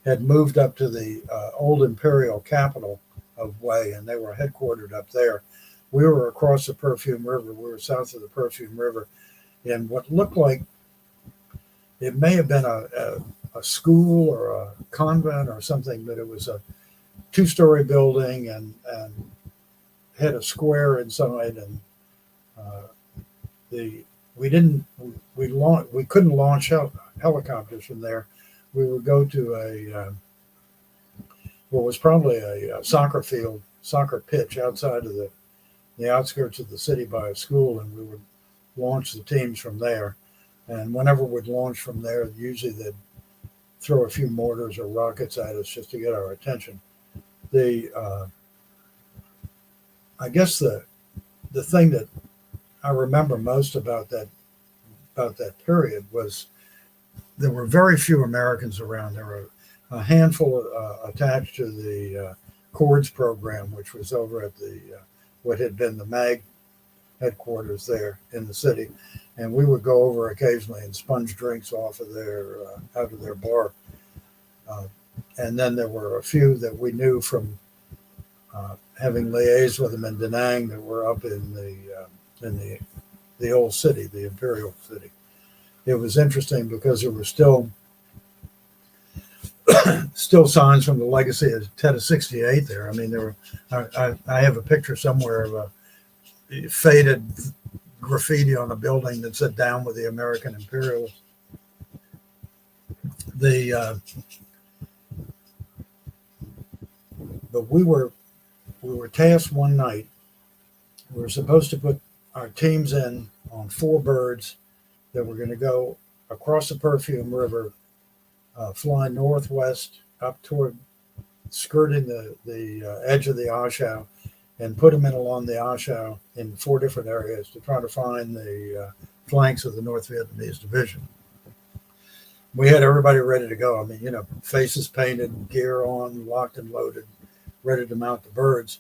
had moved up to the old imperial capital of Hue, and they were headquartered up there. We were across the Perfume River. We were south of the Perfume River in what looked like it may have been a school or a convent or something, but it was a two-story building and had a square inside, and we couldn't launch helicopters from there. We would go to what was probably a soccer pitch outside of the outskirts of the city by a school, and we would launch the teams from there. And whenever we'd launch from there, usually they'd throw a few mortars or rockets at us just to get our attention. I guess the thing that I remember most about that period was there were very few Americans around. There were a handful attached to the Cords program, which was over at what had been the MAG headquarters there in the city, and we would go over occasionally and sponge drinks off of out of their bar. And then there were a few that we knew from having liaised with them in Danang that were up in the old city, the imperial city. It was interesting because there were still signs from the legacy of Tet 68 there. I mean, I have a picture somewhere of a faded graffiti on a building that said "Down with the American Imperialists." But we were tasked one night. We were supposed to put our teams in on 4 birds that were going to go across the Perfume River, fly northwest up toward skirting the edge of the Ashau, and put them in along the Ashau in 4 different areas to try to find the flanks of the North Vietnamese division. We had everybody ready to go. I mean, faces painted, gear on, locked and loaded, ready to mount the birds.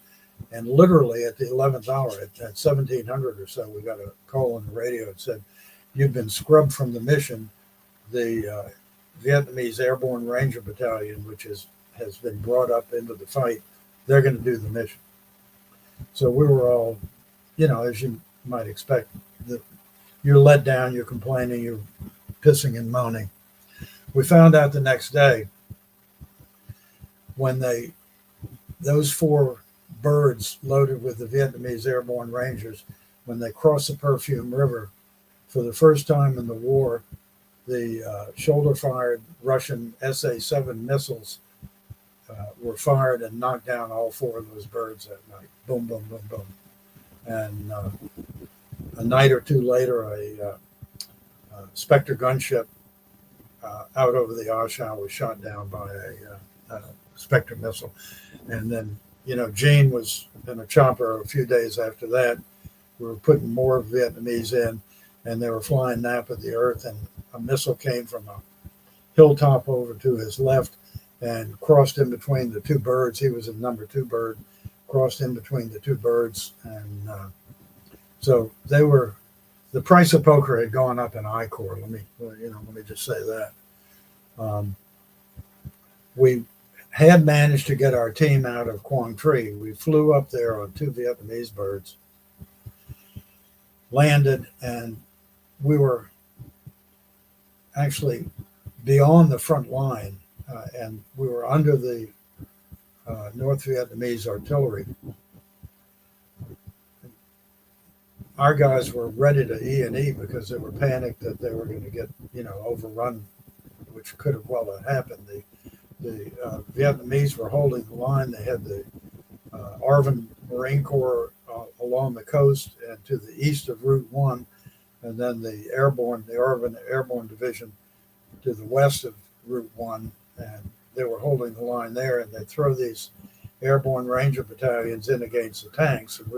And literally at the 11th hour, at 1700 or so, we got a call on the radio that said, "You've been scrubbed from the mission. The Vietnamese Airborne Ranger Battalion, which has been brought up into the fight, they're going to do the mission." So we were all, as you might expect, you're let down, you're complaining, you're pissing and moaning. We found out the next day when those 4 birds loaded with the Vietnamese Airborne Rangers, when they crossed the Perfume River for the first time in the war, the shoulder-fired Russian SA-7 missiles were fired and knocked down all 4 of those birds that night. Boom, boom, boom, boom. And a night or two later, a Spectre gunship out over the Ashau was shot down by a Spectre missile. And then, Gene was in a chopper a few days after that. We were putting more Vietnamese in. and they were flying nap of the earth, and a missile came from a hilltop over to his left and crossed in between the two birds. He was a number 2 bird, crossed in between the two birds, and so they were. The price of poker had gone up in I Corps. Let me just say that. We had managed to get our team out of Quang Tri. We flew up there on 2 Vietnamese birds, landed, and we were actually beyond the front line, and we were under the North Vietnamese artillery. Our guys were ready to E&E because they were panicked that they were going to get, overrun, which could have well happened. The Vietnamese were holding the line. They had the Arvin Marine Corps along the coast and to the east of Route 1, and then the Arvin Airborne Division to the west of Route 1, and they were holding the line there, and they throw these airborne ranger battalions in against the tanks. And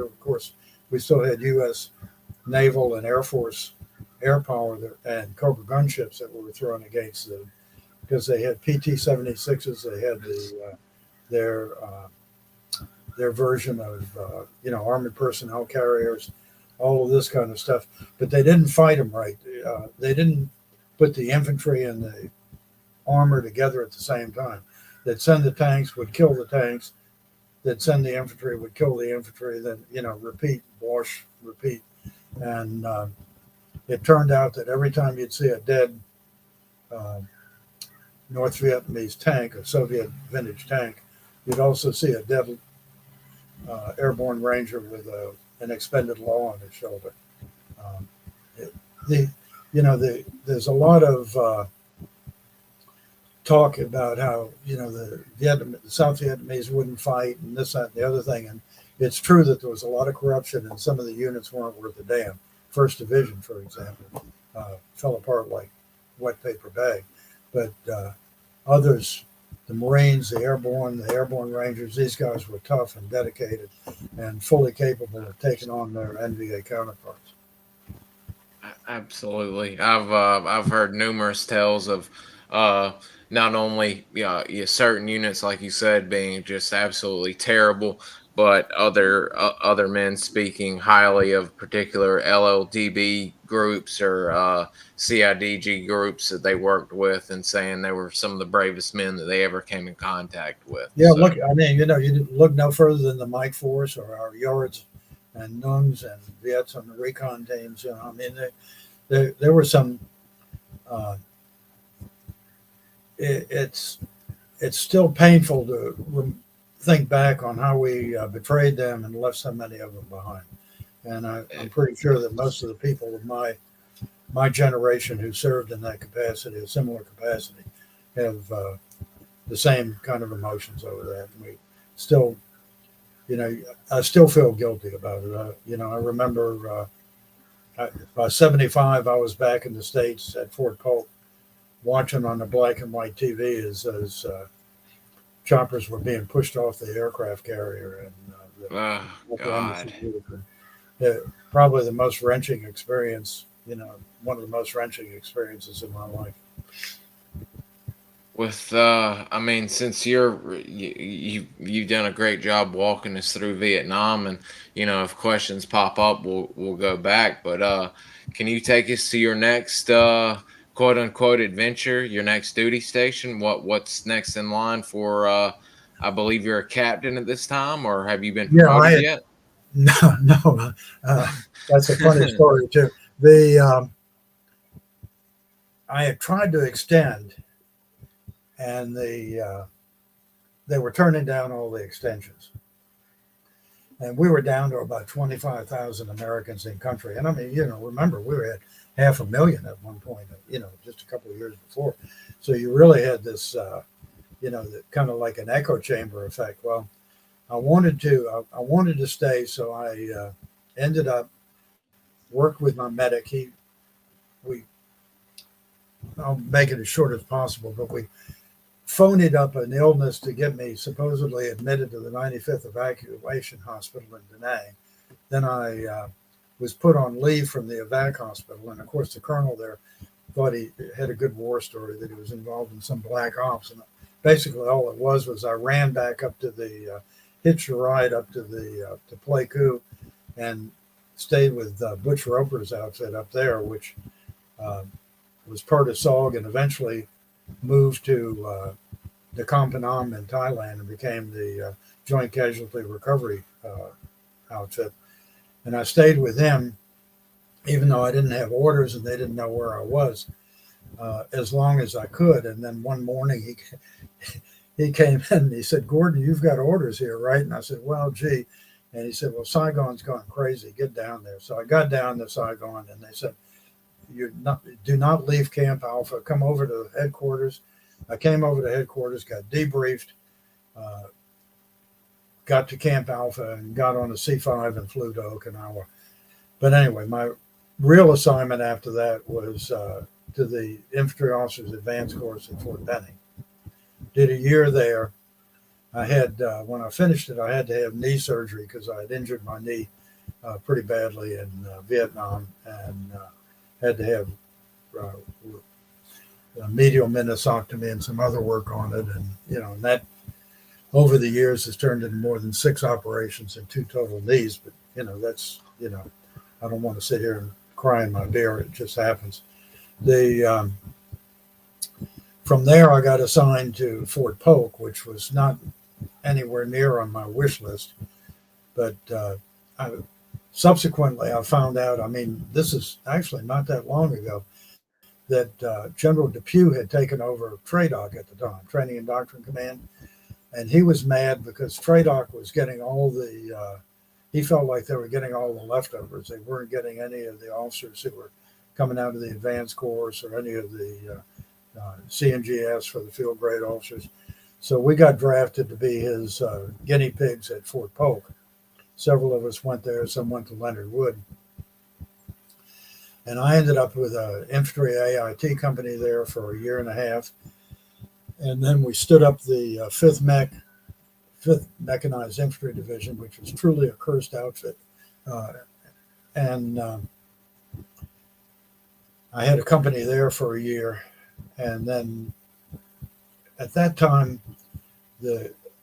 we still had U.S. Naval and Air Force air power and Cobra gunships that were thrown against them because they had PT-76s. They had their version of armored personnel carriers, all of this kind of stuff. But they didn't fight them right. They didn't put the infantry and the armor together at the same time. They'd send the tanks, would kill the tanks. They'd send the infantry, would kill the infantry, then, repeat, wash, repeat. And it turned out that every time you'd see a dead North Vietnamese tank, a Soviet vintage tank, you'd also see a dead airborne ranger with an expended law on his shoulder. There's a lot of talk about how the South Vietnamese wouldn't fight and this, that, and the other thing, and it's true that there was a lot of corruption and some of the units weren't worth a damn. First Division, for example, fell apart like wet paper bag, but others, the Marines, the Airborne Rangers, these guys were tough and dedicated and fully capable of taking on their NVA counterparts. Absolutely, I've heard numerous tales of not only certain units, like you said, being just absolutely terrible, but other men speaking highly of particular LLDB groups or CIDG groups that they worked with, and saying they were some of the bravest men that they ever came in contact with. Yeah, so, look, you look no further than the Mike Force or our Yards and Nungs and Viets on the Recon teams. There were some. It's still painful to think back on how we betrayed them and left so many of them behind. And I'm pretty sure that most of the people of my generation who served in that capacity, a similar capacity, have the same kind of emotions over that. And we still, I still feel guilty about it. I remember by 75, I was back in the States at Fort Polk, watching on the black and white TV as those choppers were being pushed off the aircraft carrier, and probably the most wrenching experience, one of the most wrenching experiences in my life. With since you've done a great job walking us through Vietnam, and if questions pop up, we'll go back. But can you take us to your next quote unquote adventure, your next duty station? What's next in line for? I believe you're a captain at this time, or have you been promoted yet? No. That's a funny story too. I had tried to extend, and they were turning down all the extensions, and we were down to about 25,000 Americans in country. And remember, we were at 500,000 at one point, just a couple of years before. So you really had this, kind of like an echo chamber effect. Well, I wanted to stay, so I ended up worked with my medic. I'll make it as short as possible, but we phoned up an illness to get me supposedly admitted to the 95th Evacuation Hospital in Danang. Then I was put on leave from the evac hospital. And of course, the colonel there thought he had a good war story, that he was involved in some black ops. And basically all it was I ran back up to the, hitched a ride up to the, to Pleiku, and stayed with Butch Roper's outfit up there, which was part of SOG, and eventually moved to the Kampanam in Thailand and became the Joint Casualty Recovery outfit. And I stayed with them, even though I didn't have orders and they didn't know where I was, as long as I could. And then one morning he came in and he said, "Gordon, you've got orders here, right?" And I said, "Well, gee." And he said, "Well, Saigon's gone crazy. Get down there." So I got down to Saigon, and they said, do not leave Camp Alpha. Come over to headquarters. I came over to headquarters, got debriefed, got to Camp Alpha, and got on a C-5 and flew to Okinawa. But anyway, my real assignment after that was to the Infantry Officers Advanced Course at Fort Benning. Did a year there. I had, when I finished it, I had to have knee surgery because I had injured my knee pretty badly in Vietnam, and had to have medial meniscectomy and some other work on it. And, and that over the years has turned into more than 6 operations and 2 total knees. But, that's, I don't want to sit here and cry in my beer. It just happens. From there, I got assigned to Fort Polk, which was not anywhere near on my wish list. But subsequently, I found out, this is actually not that long ago, that General Depew had taken over TRADOC at the time, Training and Doctrine Command. And he was mad because TRADOC was getting all the, he felt like they were getting all the leftovers. They weren't getting any of the officers who were coming out of the advanced course or any of the CNGS for the field grade officers. So we got drafted to be his guinea pigs at Fort Polk. Several of us went there. Some went to Leonard Wood. And I ended up with an infantry AIT company there for a year and a half. And then we stood up the 5th Mechanized Infantry Division, which was truly a cursed outfit. And I had a company there for a year. And then at that time,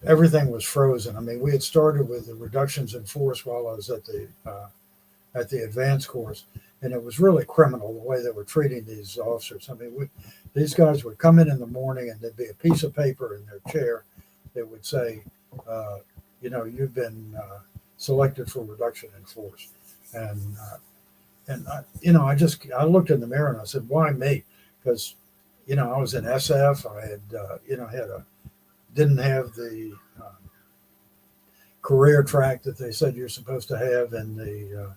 everything was frozen. We had started with the reductions in force while I was at the advanced course, and it was really criminal the way they were treating these officers. These guys would come in the morning, and there'd be a piece of paper in their chair that would say, you've been selected for reduction in force. And I looked in the mirror and I said, why me? Because I was in SF. I had, didn't have the career track that they said you're supposed to have in the,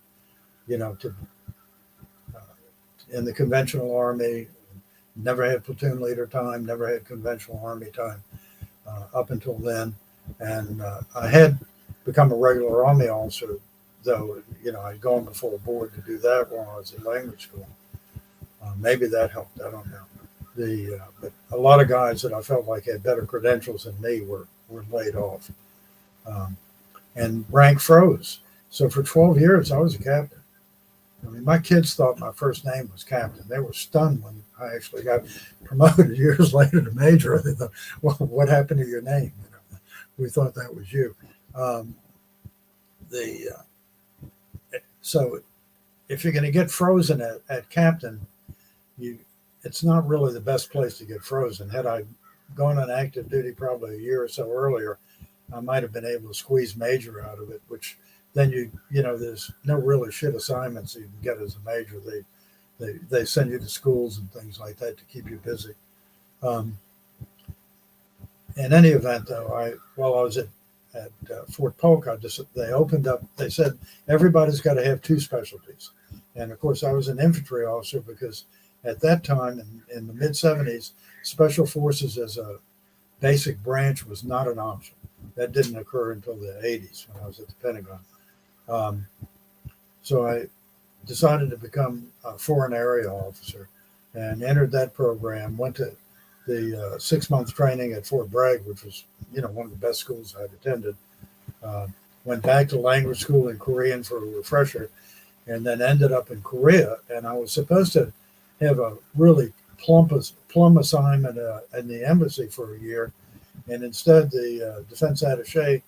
in the conventional Army. Never had platoon leader time, never had conventional Army time up until then. And I had become a regular Army officer, though, I'd gone before a board to do that while I was in language school. Maybe that helped. I don't know. But a lot of guys that I felt like had better credentials than me were laid off. And rank froze. So for 12 years, I was a captain. My kids thought my first name was Captain. They were stunned when I actually got promoted years later to Major. They thought, well, what happened to your name? We thought that was you. So if you're going to get frozen at Captain, it's not really the best place to get frozen. Had I gone on active duty probably a year or so earlier, I might have been able to squeeze Major out of it, which then there's no really shit assignments you can get as a major. They send you to schools and things like that to keep you busy. In any event, though, while I was at Fort Polk, they opened up, they said, everybody's got to have 2 specialties. And of course, I was an infantry officer because at that time in the mid-70s, Special Forces as a basic branch was not an option. That didn't occur until the 80s when I was at the Pentagon. So I decided to become a foreign area officer and entered that program, went to the 6-month training at Fort Bragg, which was, one of the best schools I'd attended. Went back to language school in Korean for a refresher, and then ended up in Korea. And I was supposed to have a really plum assignment in the embassy for a year. And instead, the defense attaché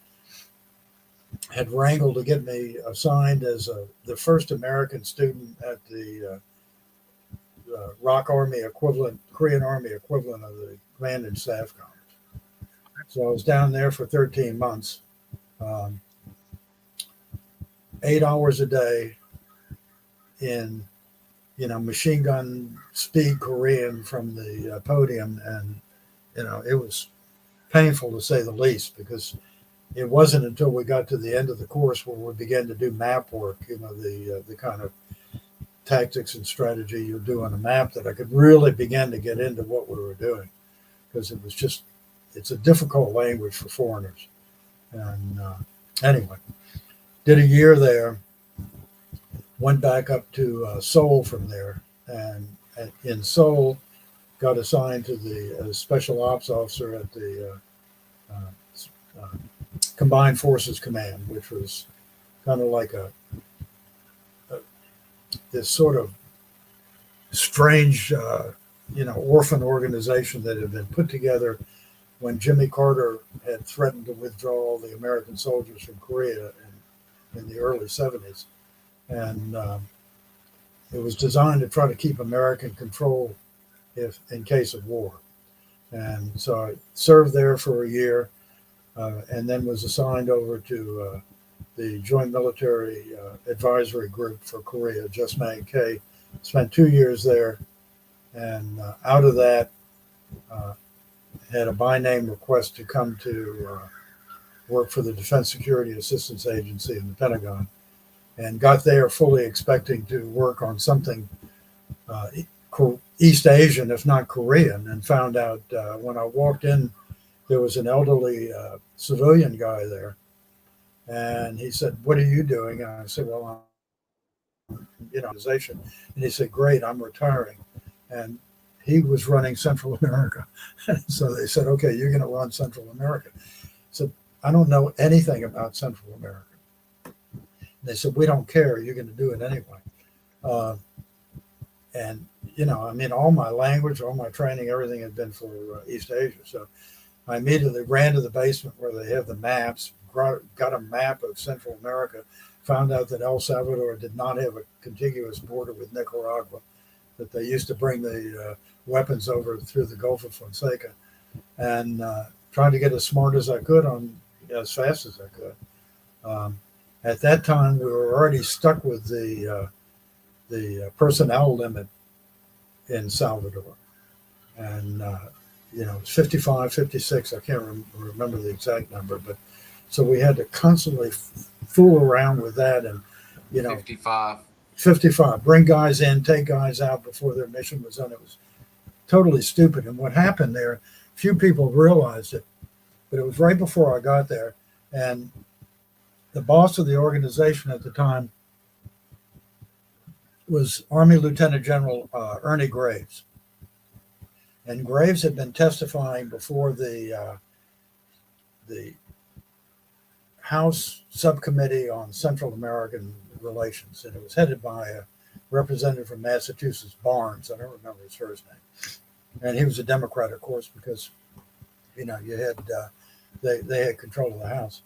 had wrangled to get me assigned as the first American student at the ROK Army equivalent, Korean Army equivalent of the Command and Staff Conference. So I was down there for 13 months, 8 hours a day in, machine gun speed Korean from the podium. And, it was painful to say the least, because it wasn't until we got to the end of the course where we began to do map work, the kind of tactics and strategy you do on a map, that I could really begin to get into what we were doing, because it's a difficult language for foreigners. And anyway, did a year there, went back up to Seoul from there, and in Seoul got assigned to the special ops officer at the Combined Forces Command, which was kind of like this sort of strange, orphan organization that had been put together when Jimmy Carter had threatened to withdraw all the American soldiers from Korea in the early 70s. And it was designed to try to keep American control in case of war. And so I served there for a year, and then was assigned over to the Joint Military Advisory Group for Korea, JSMAD-K. Spent 2 years there, and out of that, had a by name request to come to work for the Defense Security Assistance Agency in the Pentagon, and got there fully expecting to work on something East Asian, if not Korean, and found out when I walked in, there was an elderly civilian guy there. And he said, "What are you doing?" And I said, "Well, I'm organization." And he said, "Great, I'm retiring." And he was running Central America. So they said, "Okay, you're going to run Central America." I said, "I don't know anything about Central America." They said, "We don't care. You're going to do it anyway." And, all my language, all my training, everything had been for East Asia. So I immediately ran to the basement where they have the maps, got a map of Central America, found out that El Salvador did not have a contiguous border with Nicaragua, that they used to bring the weapons over through the Gulf of Fonseca, and trying to get as smart as I could as fast as I could. At that time, we were already stuck with the personnel limit in Salvador. And, it's 55, 56, I can't remember the exact number, but so we had to constantly fool around with that. And, 55, bring guys in, take guys out before their mission was done. It was totally stupid. And what happened there, few people realized it, but it was right before I got there. And the boss of the organization at the time was Army Lieutenant General Ernie Graves. And Graves had been testifying before the House Subcommittee on Central American Relations, and it was headed by a representative from Massachusetts, Barnes. I don't remember his first name, and he was a Democrat, of course, because you had they had control of the House,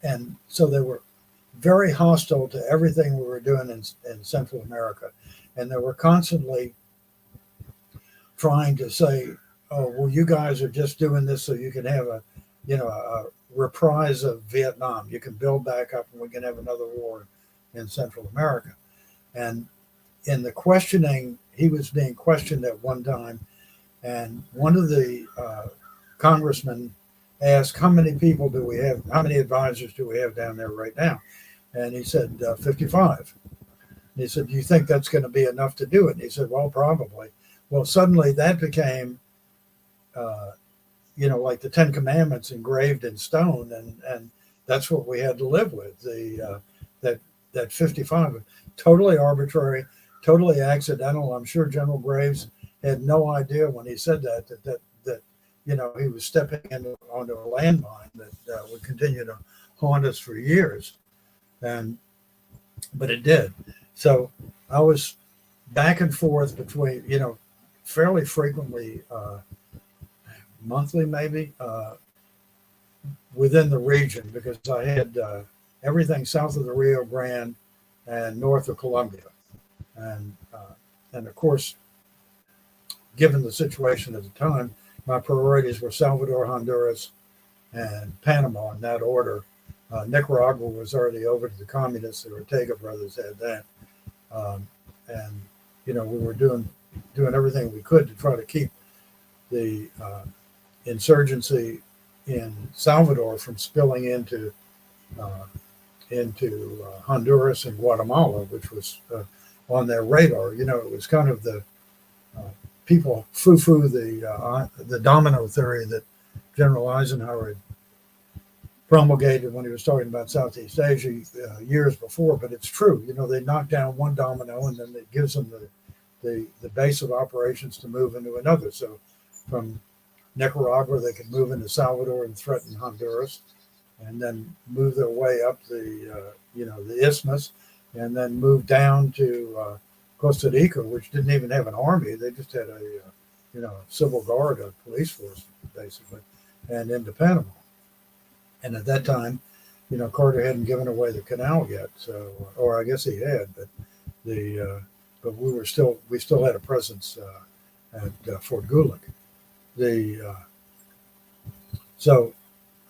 and so they were very hostile to everything we were doing in Central America, and they were constantly trying to say, "Oh, well, you guys are just doing this so you can have a reprise of Vietnam. You can build back up, and we can have another war in Central America." And in the questioning, he was being questioned at one time, and one of the congressmen asked, "How many people do we have? How many advisors do we have down there right now?" And he said, 55. And he said, "Do you think that's going to be enough to do it?" And he said, "Well, probably." Well, suddenly that became, like the Ten Commandments engraved in stone, and that's what we had to live with. That 55, totally arbitrary, totally accidental. I'm sure General Graves had no idea when he said that he was stepping onto a landmine that would continue to haunt us for years. And but it did. So I was back and forth between, fairly frequently, monthly maybe, within the region, because I had everything south of the Rio Grande and north of Colombia. And of course, given the situation at the time, my priorities were Salvador, Honduras, and Panama in that order. Nicaragua was already over to the communists. The Ortega brothers had that. And, we were doing everything we could to try to keep the insurgency in Salvador from spilling into Honduras and Guatemala, which was on their radar. It was kind of the people foo-foo the domino theory that General Eisenhower had promulgated when he was talking about Southeast Asia years before. But it's true. They knock down one domino, and then it gives them the base of operations to move into another. So from Nicaragua, they could move into Salvador and threaten Honduras, and then move their way up the isthmus, and then move down to Costa Rica, which didn't even have an army. They just had a civil guard, a police force, basically, and into Panama. And at that time, Carter hadn't given away the canal yet, so, or I guess he had, but but we still had a presence at Fort Gulick. So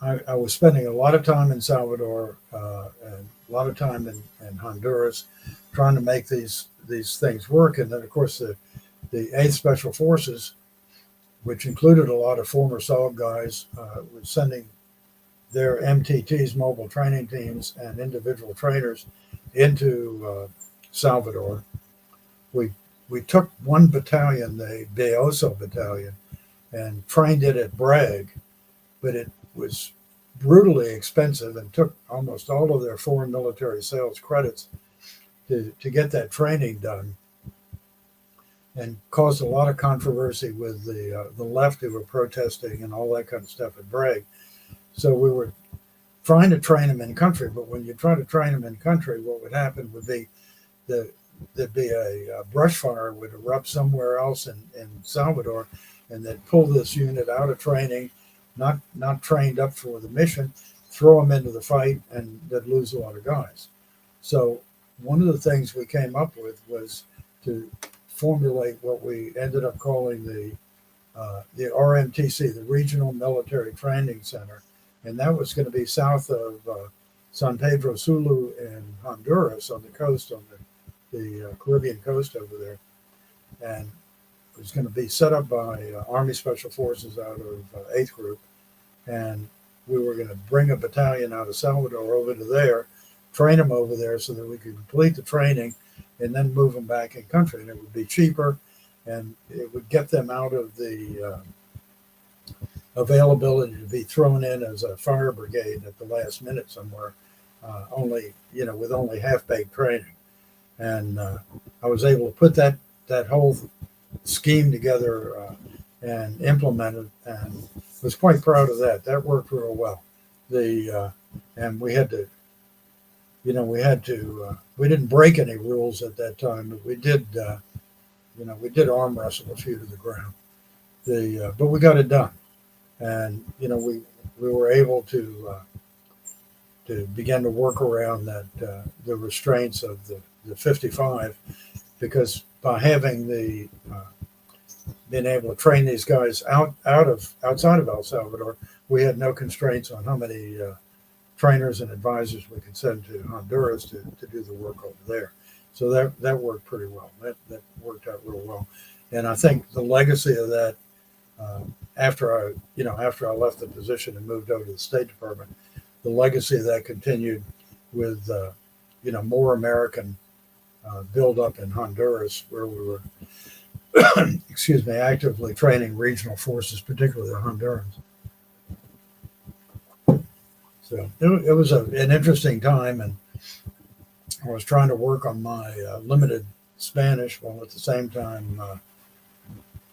I was spending a lot of time in Salvador and a lot of time in Honduras, trying to make these things work. And then, of course, the 8th Special Forces, which included a lot of former SOG guys, was sending their MTTs, mobile training teams, and individual trainers into Salvador. We took one battalion, the Beoso battalion, and trained it at Bragg, but it was brutally expensive and took almost all of their foreign military sales credits to get that training done, and caused a lot of controversy with the left, who were protesting and all that kind of stuff at Bragg. So we were trying to train them in country, but when you try to train them in country, what would happen would be there'd be a brush fire would erupt somewhere else in Salvador, and they'd pull this unit out of training, not trained up for the mission, throw them into the fight, and they'd lose a lot of guys. So one of the things we came up with was to formulate what we ended up calling the RMTC, the Regional Military Training Center, and that was going to be south of San Pedro Sulu in Honduras, on the coast, on the Caribbean coast over there, and it was going to be set up by Army Special Forces out of 8th Group, and we were going to bring a battalion out of Salvador over to there, train them over there so that we could complete the training and then move them back in country, and it would be cheaper, and it would get them out of the availability to be thrown in as a fire brigade at the last minute somewhere, with only half-baked training. And I was able to put that whole scheme together and implement it, and was quite proud of that. That worked real well. And we had to, we didn't break any rules at that time, but we did arm wrestle a few to the ground. But we got it done, and we were able to begin to work around that the restraints of the 55, because by having been able to train these guys outside of El Salvador, we had no constraints on how many trainers and advisors we could send to Honduras to do the work over there. So that worked pretty well. That worked out real well. And I think the legacy of that, after I left the position and moved over to the State Department, the legacy of that continued with more American buildup in Honduras, where we were actively training regional forces, particularly the Hondurans. So it was an interesting time, and I was trying to work on my limited Spanish while at the same time,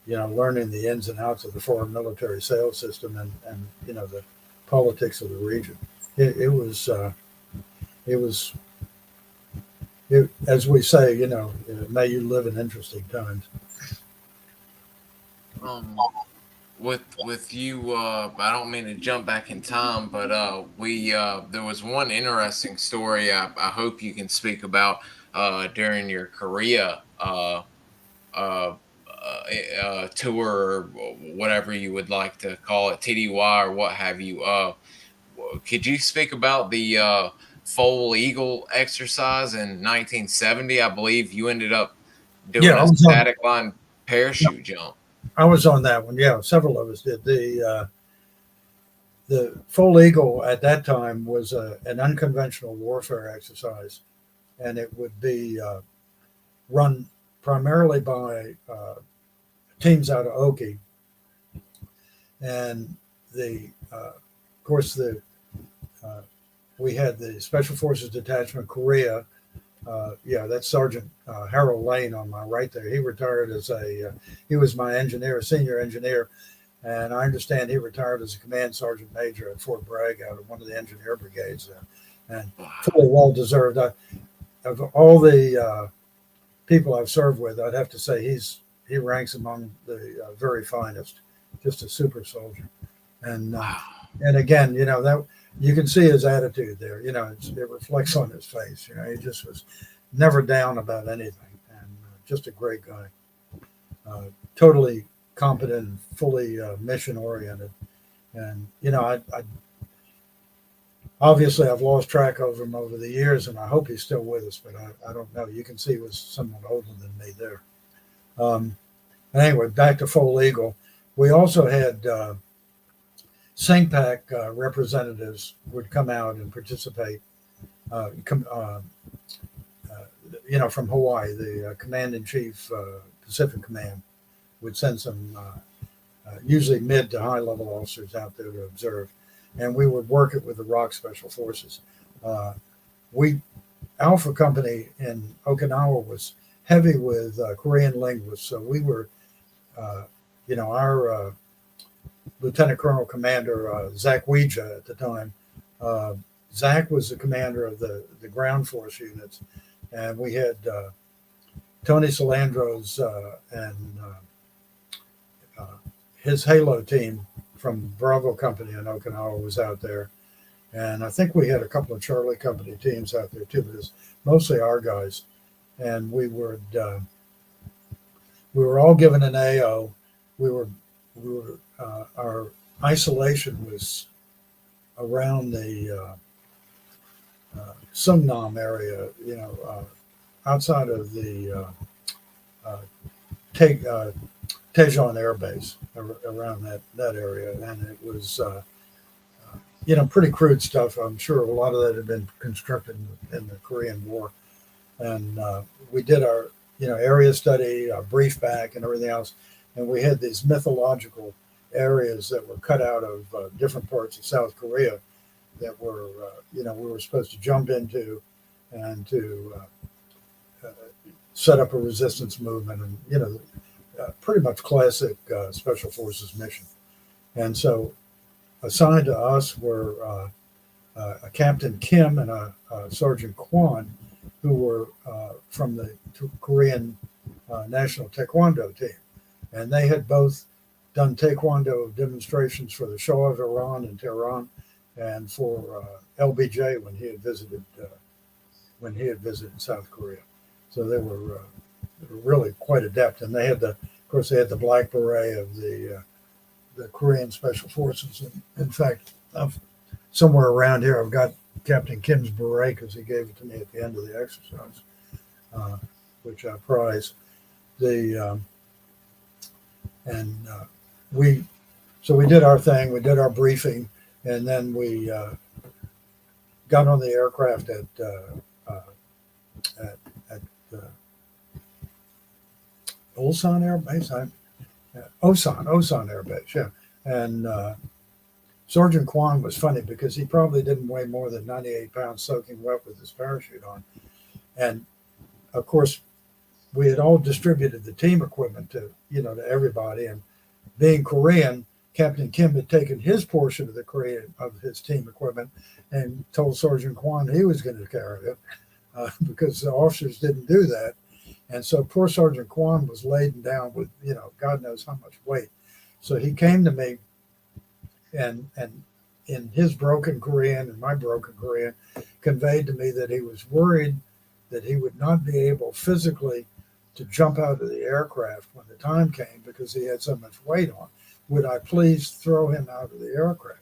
learning the ins and outs of the foreign military sales system and the politics of the region. It was as we say, may you live in interesting times. With you, I don't mean to jump back in time, but we there was one interesting story I hope you can speak about during your Korea uh, tour, or whatever you would like to call it, TDY or what have you. Could you speak about the Foal Eagle exercise in 1970? I believe you ended up Yeah, doing a static line parachute jump. I was on that one. Yeah, several of us did. The Foal Eagle at that time was an unconventional warfare exercise, and it would be run primarily by teams out of Oki, and of course we had the Special Forces Detachment Korea. Yeah, that's Sergeant Harold Lane on my right there. He retired he was my senior engineer, and I understand he retired as a command sergeant major at Fort Bragg out of one of the engineer brigades, and fully well deserved. Of all the people I've served with, I'd have to say he ranks among the very finest. Just a super soldier, and again, that you can see his attitude there. It reflects on his face. He just was never down about anything, and just a great guy. Totally competent and fully mission oriented. And I obviously I've lost track of him over the years, and I hope he's still with us, but I don't know. You can see he was somewhat older than me there. Anyway, back to Foal Eagle. We also had SINGPAC representatives would come out and participate. From Hawaii, the Command-in-Chief Pacific Command would send some usually mid to high level officers out there to observe, and we would work it with the ROC Special Forces. Alpha Company in Okinawa was heavy with Korean linguists, so we were, our Lieutenant Colonel Commander Zach Ouija at the time. Zach was the commander of the ground force units, and we had Tony Salandro's and his Halo team from Bravo Company in Okinawa was out there. And I think we had a couple of Charlie Company teams out there too, but it's mostly our guys. And we were all given an AO. Our isolation was around the Sungnam area, outside of the Taejon Air Base, around that area. And it was, pretty crude stuff. I'm sure a lot of that had been constructed in the Korean War. And we did our, area study, our brief back and everything else. And we had these mythological areas that were cut out of different parts of South Korea that were, we were supposed to jump into and to set up a resistance movement, and, pretty much classic Special Forces mission. And so assigned to us were a Captain Kim and a Sergeant Kwon, who were from the Korean National Tae Kwon Do team. And they had both done Tae Kwon Do demonstrations for the Shah of Iran in Tehran and for LBJ when he had visited South Korea. So they were really quite adept, and they had the black beret of the Korean Special Forces. And in fact, somewhere around here, I've got Captain Kim's beret because he gave it to me at the end of the exercise, which I prize. We did our thing, we did our briefing, and then we got on the aircraft at Ulsan Air Base, Osan Air Base, yeah. And Sergeant Kwon was funny because he probably didn't weigh more than 98 pounds soaking wet with his parachute on. And of course, we had all distributed the team equipment to everybody. And being Korean, Captain Kim had taken his portion of his team equipment and told Sergeant Kwon he was going to carry it. because the officers didn't do that. And so poor Sergeant Kwon was laden down with, God knows how much weight. So he came to me and in his broken Korean and my broken Korean conveyed to me that he was worried that he would not be able physically to jump out of the aircraft when the time came because he had so much weight on. Would I please throw him out of the aircraft?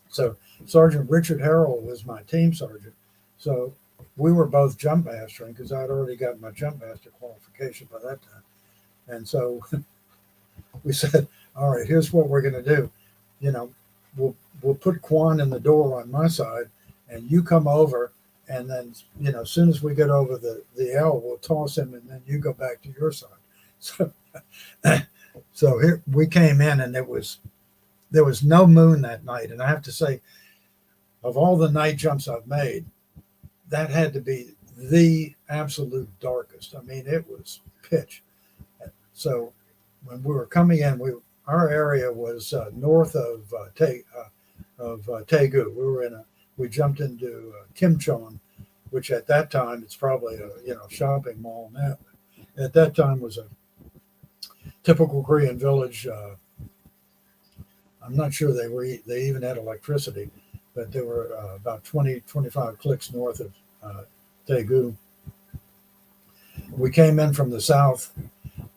So Sergeant Richard Harrell was my team sergeant. So we were both jump mastering because I'd already got my jump master qualification by that time. And so we said, all right, here's what we're going to do. We'll put Kwon in the door on my side and you come over. And then, as soon as we get over the L, we'll toss him and then you go back to your side. So here we came in and there was no moon that night. And I have to say, of all the night jumps I've made, that had to be the absolute darkest. I mean, it was pitch. So when we were coming in, our area was north of Taegu. We jumped into Kimcheon, which at that time it's probably a shopping mall now. At that time was a typical Korean village. I'm not sure they even had electricity, but they were about 25 clicks north of Taegu. We came in from the south,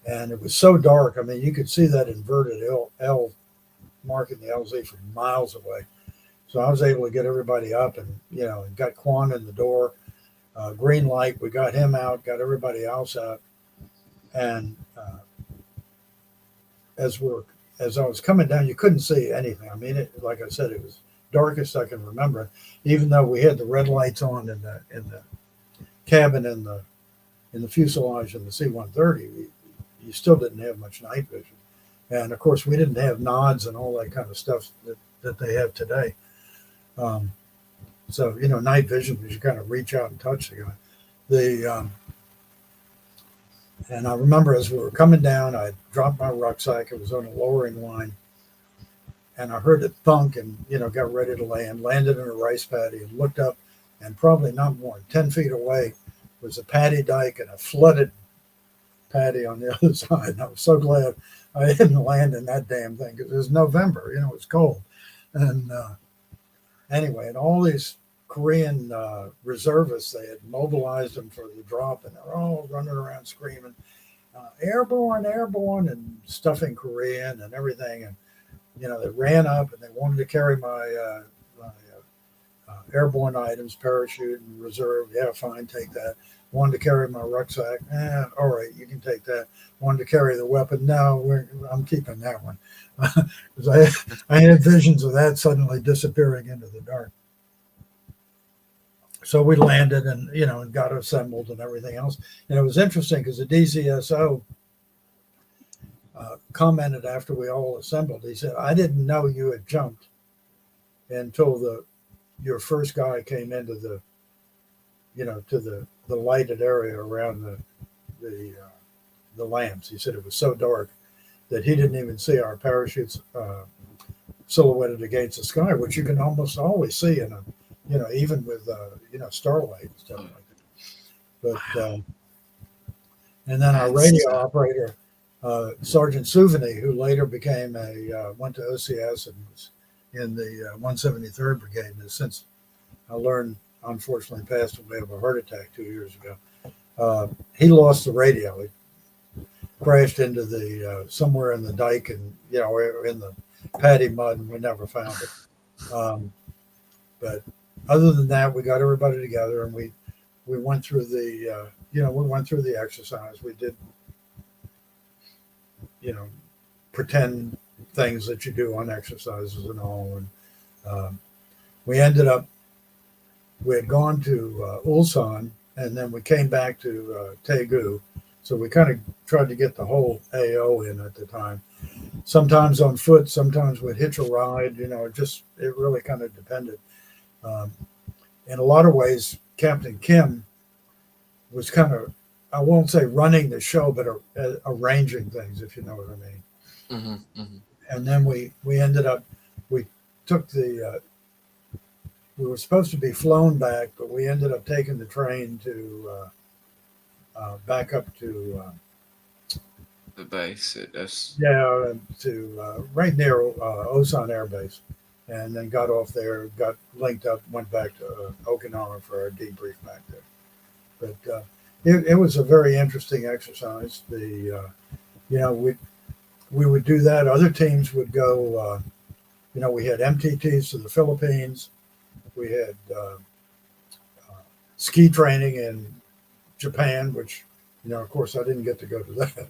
and it was so dark. I mean, you could see that inverted L marking the LZ from miles away. So I was able to get everybody up and got Kwon in the door, green light. We got him out, got everybody else out. And as I was coming down, you couldn't see anything. I mean, like I said, it was darkest I can remember. Even though we had the red lights on in the cabin in the fuselage in the C-130, you still didn't have much night vision. And of course, we didn't have nods and all that kind of stuff that they have today. So night vision was you kind of reach out and touch the guy. And I remember as we were coming down, I dropped my rucksack. It was on a lowering line, and I heard it thunk and got ready to land. Landed in a rice paddy and looked up, and probably not more than 10 feet away was a paddy dike and a flooded paddy on the other side. And I was so glad I didn't land in that damn thing because it was November. It was cold, and anyway, and all these Korean reservists, they had mobilized them for the drop, and they're all running around screaming, airborne, airborne, and stuffing Korean and everything. And, they ran up and they wanted to carry my airborne items, parachute and reserve. Yeah, fine, take that. Wanted to carry my rucksack. All right, you can take that. Wanted to carry the weapon. No, I'm keeping that one. Because I had visions of that suddenly disappearing into the dark. So we landed and, and got assembled and everything else. And it was interesting because the DCSO commented after we all assembled. He said, I didn't know you had jumped until your first guy came into the lighted area around the lamps. He said it was so dark that he didn't even see our parachutes silhouetted against the sky, which you can almost always see in even with starlight and stuff like that. But and then our radio operator, Sergeant Souveny, who later went to OCS and was in the 173rd Brigade, and has since I learned unfortunately passed away of a heart attack 2 years ago. He lost the radio. He crashed into the somewhere in the dike and in the paddy mud, and we never found it. But other than that, we got everybody together and we went through the exercise. We did pretend things that you do on exercises and all, and we had gone to Ulsan, and then we came back to Taegu. So we kind of tried to get the whole AO in at the time. Sometimes on foot, sometimes we'd hitch a ride. It really kind of depended. In a lot of ways, Captain Kim was kind of, I won't say running the show, but arranging things, if you know what I mean. Mm-hmm, mm-hmm. And then we ended up, we took the we were supposed to be flown back, but we ended up taking the train to back up to the base. to right near Osan Air Base, and then got off there, got linked up, went back to Okinawa for our debrief back there. But it was a very interesting exercise. We would do that. Other teams would go. We had MTTs to the Philippines. We had ski training in Japan, which, of course, I didn't get to go to that.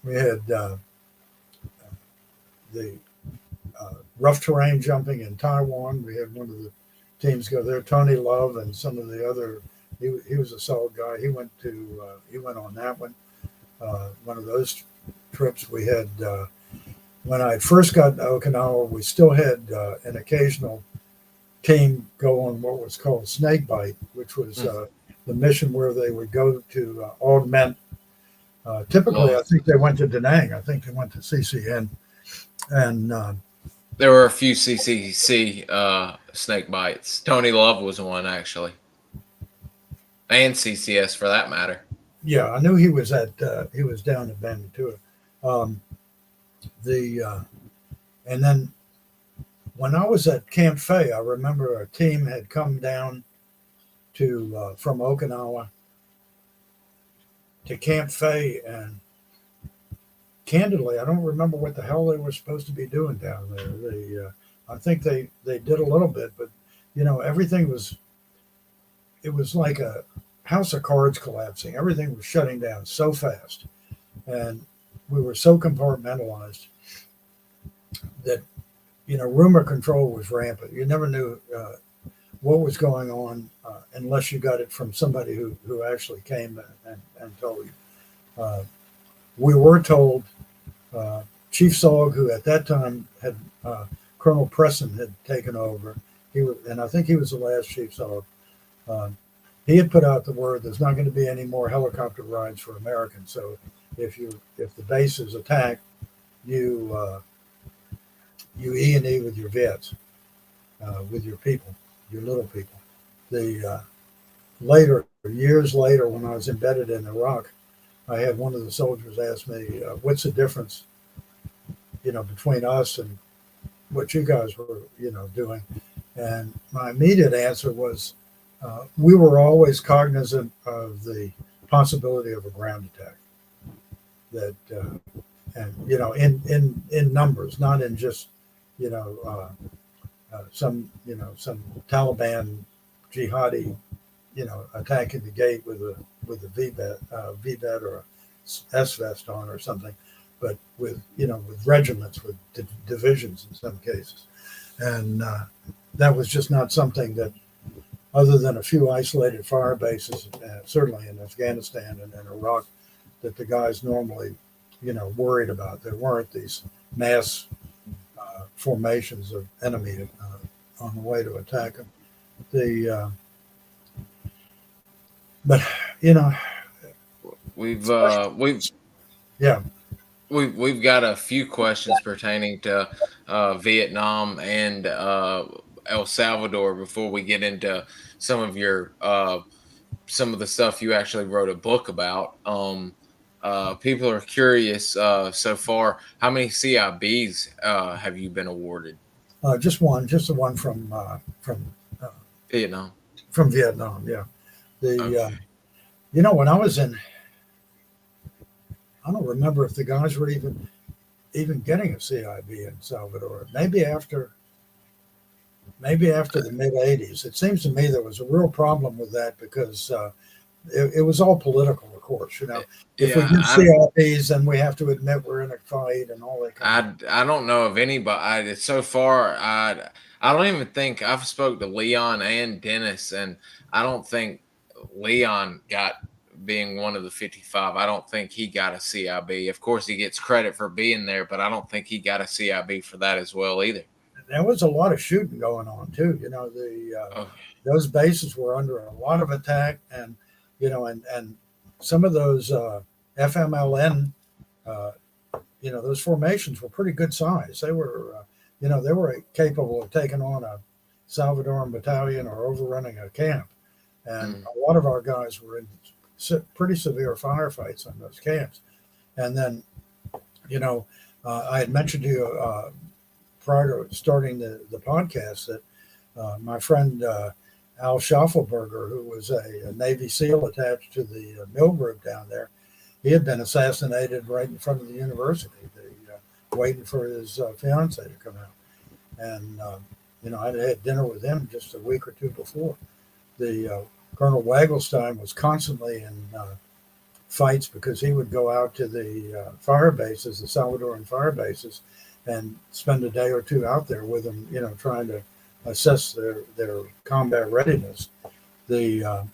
We had the rough terrain jumping in Taiwan. We had one of the teams go there. Tony Love and some of the other. He was a solid guy. He went on that one. One of those trips we had. When I first got to Okinawa, we still had an occasional team go on what was called Snakebite, which was the mission where they would go to augment. Typically, I think they went to Danang. I think they went to CCN. And there were a few CCC snake bites. Tony Love was one, actually. And CCS, for that matter. Yeah, I knew he was down at Vanuatu. And then when I was at Camp Faye, I remember a team had come down from Okinawa to Camp Faye, and candidly, I don't remember what the hell they were supposed to be doing down there. I think they did a little bit, but everything was. It was like a house of cards collapsing. Everything was shutting down so fast, and we were so compartmentalized that rumor control was rampant. You never knew what was going on unless you got it from somebody who actually came and told you. We were told Chief SOG, who at that time had Colonel Preston had taken over. And I think he was the last Chief SOG. He had put out the word there's not going to be any more helicopter rides for Americans. So if the base is attacked, you E&E with your vets, with your people, your little people. Years later, when I was embedded in Iraq, I had one of the soldiers ask me, "What's the difference, between us and what you guys were, doing?" And my immediate answer was, we were always cognizant of the possibility of a ground attack. That and in numbers, not in just some Taliban jihadi attacking the gate with a VBET or a S-vest on or something, but with regiments, with divisions in some cases, and that was just not something that, other than a few isolated fire bases, certainly in Afghanistan and in Iraq, that the guys normally worried about. There weren't these mass formations of enemy on the way to attack them. But we've got a few questions pertaining to Vietnam and El Salvador before we get into some of your some of the stuff you actually wrote a book about. People are curious so far. How many CIBs have you been awarded? Just the one from Vietnam. From Vietnam, yeah. Okay. When I was in, I don't remember if the guys were even getting a CIB in Salvador. Maybe after the mid '80s. It seems to me there was a real problem with that because it was all political, of course. If we get CIBs, then we have to admit we're in a fight and all that. I don't know of anybody. So far, I don't even think I've spoke to Leon and Dennis, and I don't think Leon got being one of the 55. I don't think he got a CIB. Of course, he gets credit for being there, but I don't think he got a CIB for that as well either. There was a lot of shooting going on too. Those bases were under a lot of attack, and and some of those FMLN, those formations were pretty good size. They were they were capable of taking on a Salvadoran battalion or overrunning a camp. And a lot of our guys were in pretty severe firefights on those camps. And then, I had mentioned to you prior to starting the podcast that my friend Al Schaffelberger, who was a Navy SEAL attached to the mill group down there, he had been assassinated right in front of the university, waiting for his fiance to come out. And, I had dinner with him just a week or two before. The Colonel Wagelstein was constantly in fights because he would go out to the fire bases, the Salvadoran fire bases, and spend a day or two out there with them, trying to assess their combat readiness. In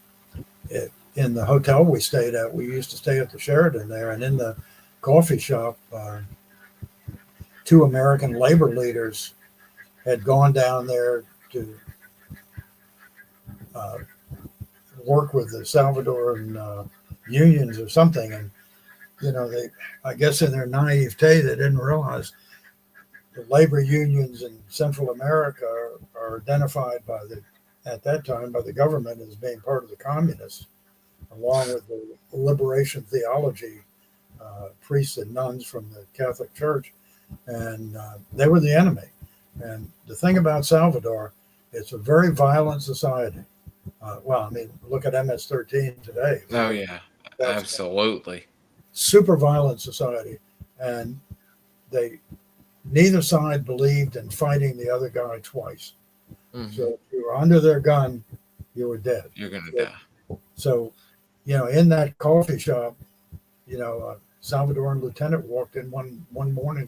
the hotel we stayed at, we used to stay at the Sheraton there, and in the coffee shop, two American labor leaders had gone down there to work with the Salvadoran unions or something. And, they, I guess in their naivete, they didn't realize the labor unions in Central America are identified at that time by the government as being part of the communists, along with the liberation theology priests and nuns from the Catholic Church. And they were the enemy. And the thing about Salvador, it's a very violent society. Look at MS-13 today. Oh, yeah, absolutely. Super violent society. And neither side believed in fighting the other guy twice. Mm-hmm. So if you were under their gun, you were dead. You're going to die. So, in that coffee shop, a Salvadoran lieutenant walked in one morning.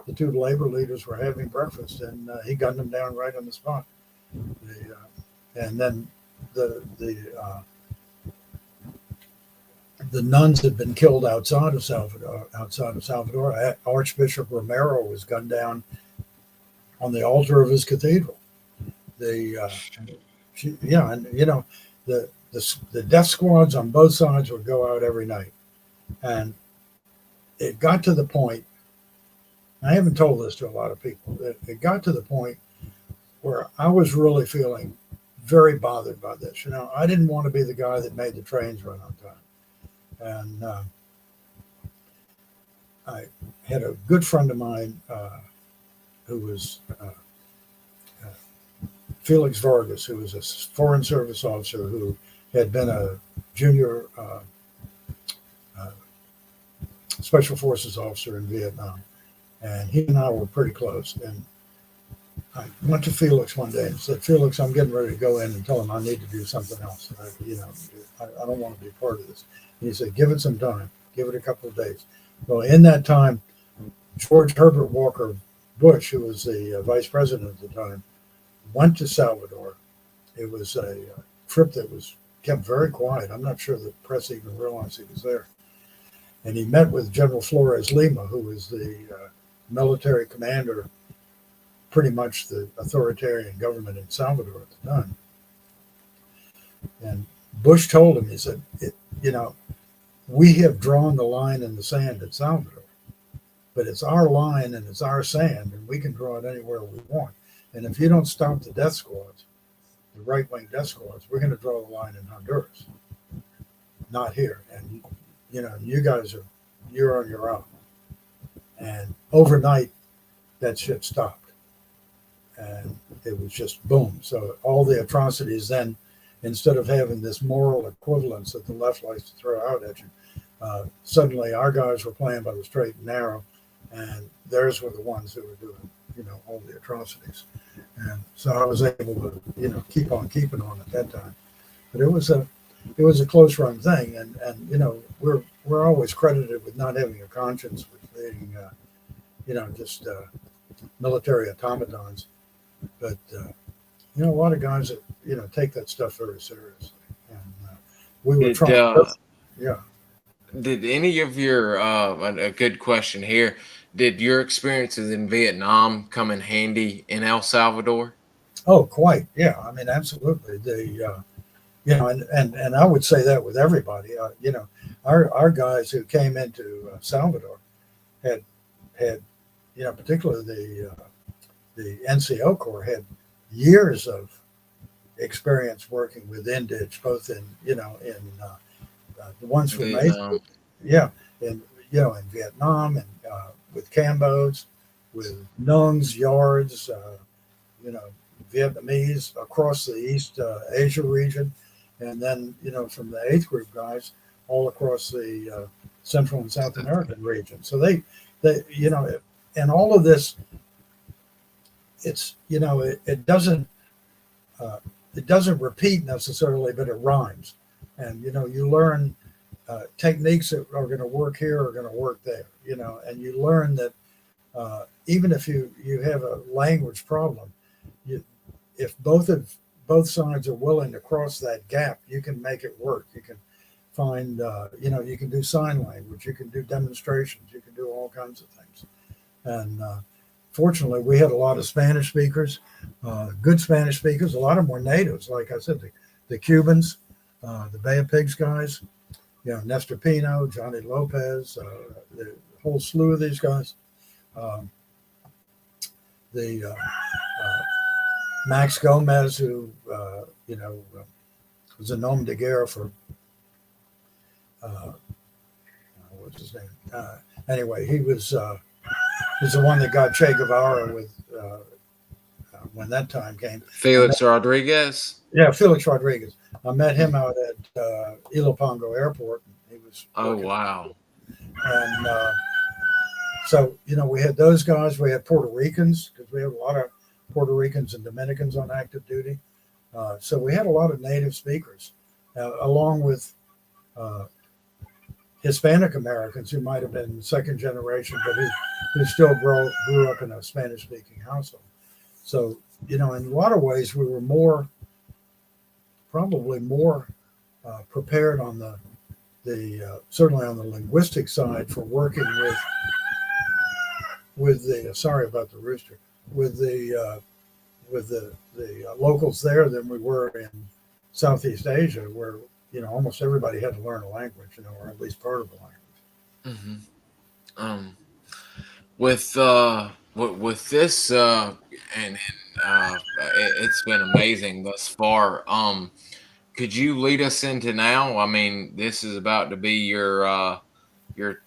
The two labor leaders were having breakfast, and he gunned them down right on the spot. And then the nuns had been killed outside of Salvador. Archbishop Romero was gunned down on the altar of his cathedral. The death squads on both sides would go out every night, and it got to the point. I haven't told this to a lot of people. It got to the point where I was really feeling very bothered by this. I didn't want to be the guy that made the trains run on time. And I had a good friend of mine who was Felix Vargas, who was a Foreign Service officer who had been a junior Special Forces officer in Vietnam. And he and I were pretty close. And I went to Felix one day and said, Felix, I'm getting ready to go in and tell him I need to do something else. I don't want to be part of this. And he said, give it some time. Give it a couple of days. Well, in that time, George Herbert Walker Bush, who was the vice president at the time, went to Salvador. It was a trip that was kept very quiet. I'm not sure the press even realized he was there. And he met with General Flores Lima, who was the military commander, pretty much the authoritarian government in Salvador at the time. And Bush told him, he said, we have drawn the line in the sand at Salvador, but it's our line and it's our sand, and we can draw it anywhere we want. And if you don't stop the death squads, the right-wing death squads, we're going to draw the line in Honduras, not here. And, you guys you're on your own. And overnight, that shit stopped. And it was just boom. So all the atrocities then, instead of having this moral equivalence that the left likes to throw out at you, suddenly our guys were playing by the straight and narrow, and theirs were the ones who were doing, all the atrocities. And so I was able to, keep on keeping on at that time. But it was a close run thing, and we're always credited with not having a conscience, with being just military automatons. But a lot of guys that take that stuff very seriously, and we were trying. Yeah. Did any of your a good question here? Did your experiences in Vietnam come in handy in El Salvador? Oh, quite. Yeah. I mean, absolutely. And I would say that with everybody. Our guys who came into Salvador had particularly the NCO Corps had years of experience working with Indich, both in the ones from yeah, in in Vietnam and with Cambos, with Nungs, Yards, Vietnamese across the East Asia region, and then from the 8th Group guys all across the Central and South American region. So they and all of this, it's it doesn't repeat necessarily, but it rhymes, and you learn techniques that are going to work here are going to work there, and you learn that even if you have a language problem, if both sides are willing to cross that gap, you can make it work. You can find you can do sign language, you can do demonstrations, you can do all kinds of things. And fortunately, we had a lot of Spanish speakers, good Spanish speakers. A lot of them were natives, like I said, the Cubans, the Bay of Pigs guys, Nestor Pino, Johnny Lopez, the whole slew of these guys. The Max Gomez, who was a nom de guerre for what's his name? Anyway, he's the one that got Che Guevara with when that time came. Felix Rodriguez. Yeah, Felix Rodriguez. I met him out at Ilopango Airport. He was wow. And so we had those guys. We had Puerto Ricans, because we have a lot of Puerto Ricans and Dominicans on active duty. So we had a lot of native speakers, along with Hispanic Americans who might have been second generation, but who still grew up in a Spanish-speaking household. So, in a lot of ways, we were probably more prepared on the certainly on the linguistic side for working with the sorry about the rooster, with the locals there than we were in Southeast Asia, where almost everybody had to learn a language, or at least part of the language. Mm-hmm. With this and it's been amazing thus far. Could you lead us into now? I mean, this is about to be your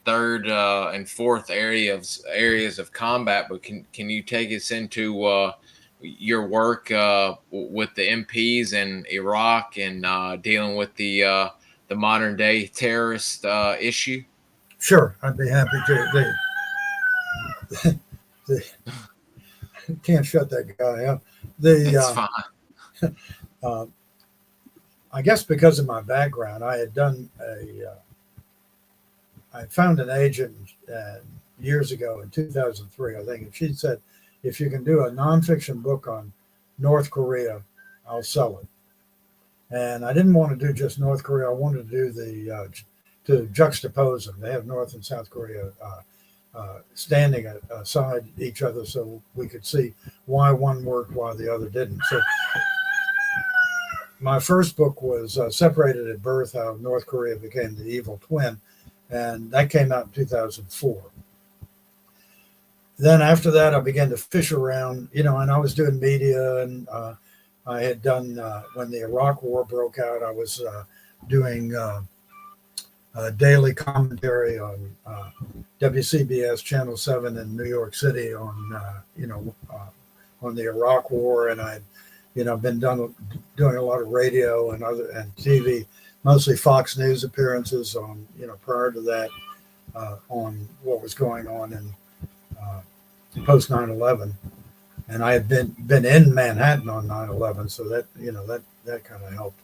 third and fourth areas of combat, but can you take us into your work with the MPs in Iraq and dealing with the modern day terrorist issue? Sure, I'd be happy to. Can't shut that guy up. It's fine. I guess because of my background, I found an agent years ago in 2003, I think, and she said, if you can do a nonfiction book on North Korea, I'll sell it. And I didn't want to do just North Korea. I wanted to do to juxtapose them. They have North and South Korea standing aside each other, so we could see why one worked, why the other didn't. So my first book was Separated at Birth, How North Korea Became the Evil Twin, and that came out in 2004. Then after that, I began to fish around, and I was doing media, and I had done, when the Iraq War broke out, I was doing daily commentary on WCBS Channel 7 in New York City on the Iraq War, and I'd been doing a lot of radio and TV, mostly Fox News appearances on prior to that on what was going on in post 9/11, and I had been in Manhattan on 9/11, so that that kind of helped.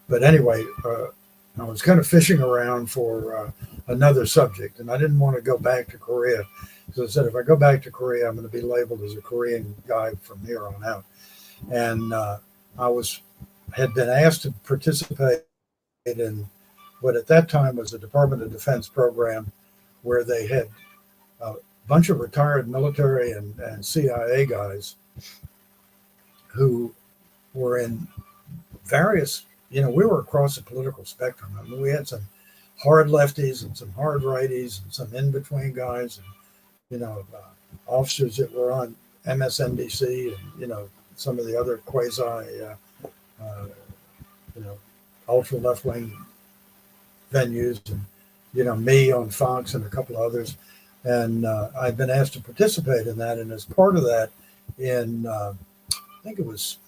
But anyway, I was kind of fishing around for another subject, and I didn't want to go back to Korea. So I said, if I go back to Korea, I'm going to be labeled as a Korean guy from here on out. And I had been asked to participate in what at that time was the Department of Defense program, where they had a bunch of retired military and CIA guys who were in various, we were across the political spectrum. I mean, we had some hard lefties and some hard righties and some in-between guys. And, officers that were on MSNBC and, some of the other quasi, ultra left-wing venues, and, me on Fox and a couple of others. And I've been asked to participate in that. And as part of that, in, I think it was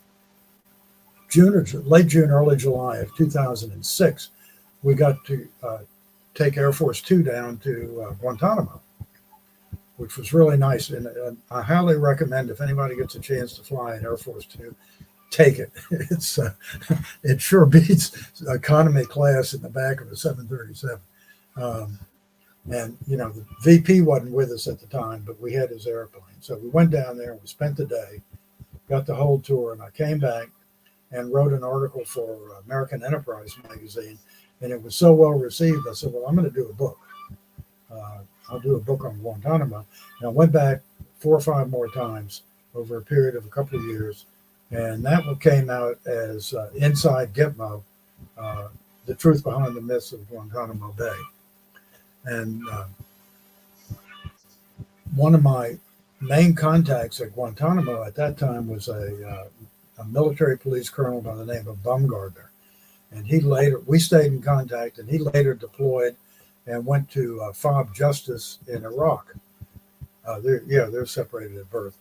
late June, early July of 2006, we got to take Air Force Two down to Guantanamo, which was really nice. And I highly recommend, if anybody gets a chance to fly in Air Force Two, take it. It's it sure beats economy class in the back of a 737. And the VP wasn't with us at the time, but we had his airplane. So we went down there and we spent the day, got the whole tour, and I came back and wrote an article for American Enterprise magazine, and it was so well received. I said, well, I'm going to do a book. I'll do a book on Guantanamo. And I went back 4 or 5 more times over a period of a couple of years, and that one came out as Inside Gitmo, The Truth Behind the Myths of Guantanamo Bay. And one of my main contacts at Guantanamo at that time was a military police colonel by the name of Baumgartner. And we stayed in contact, and he later deployed and went to FOB Justice in Iraq. They're separated at birth.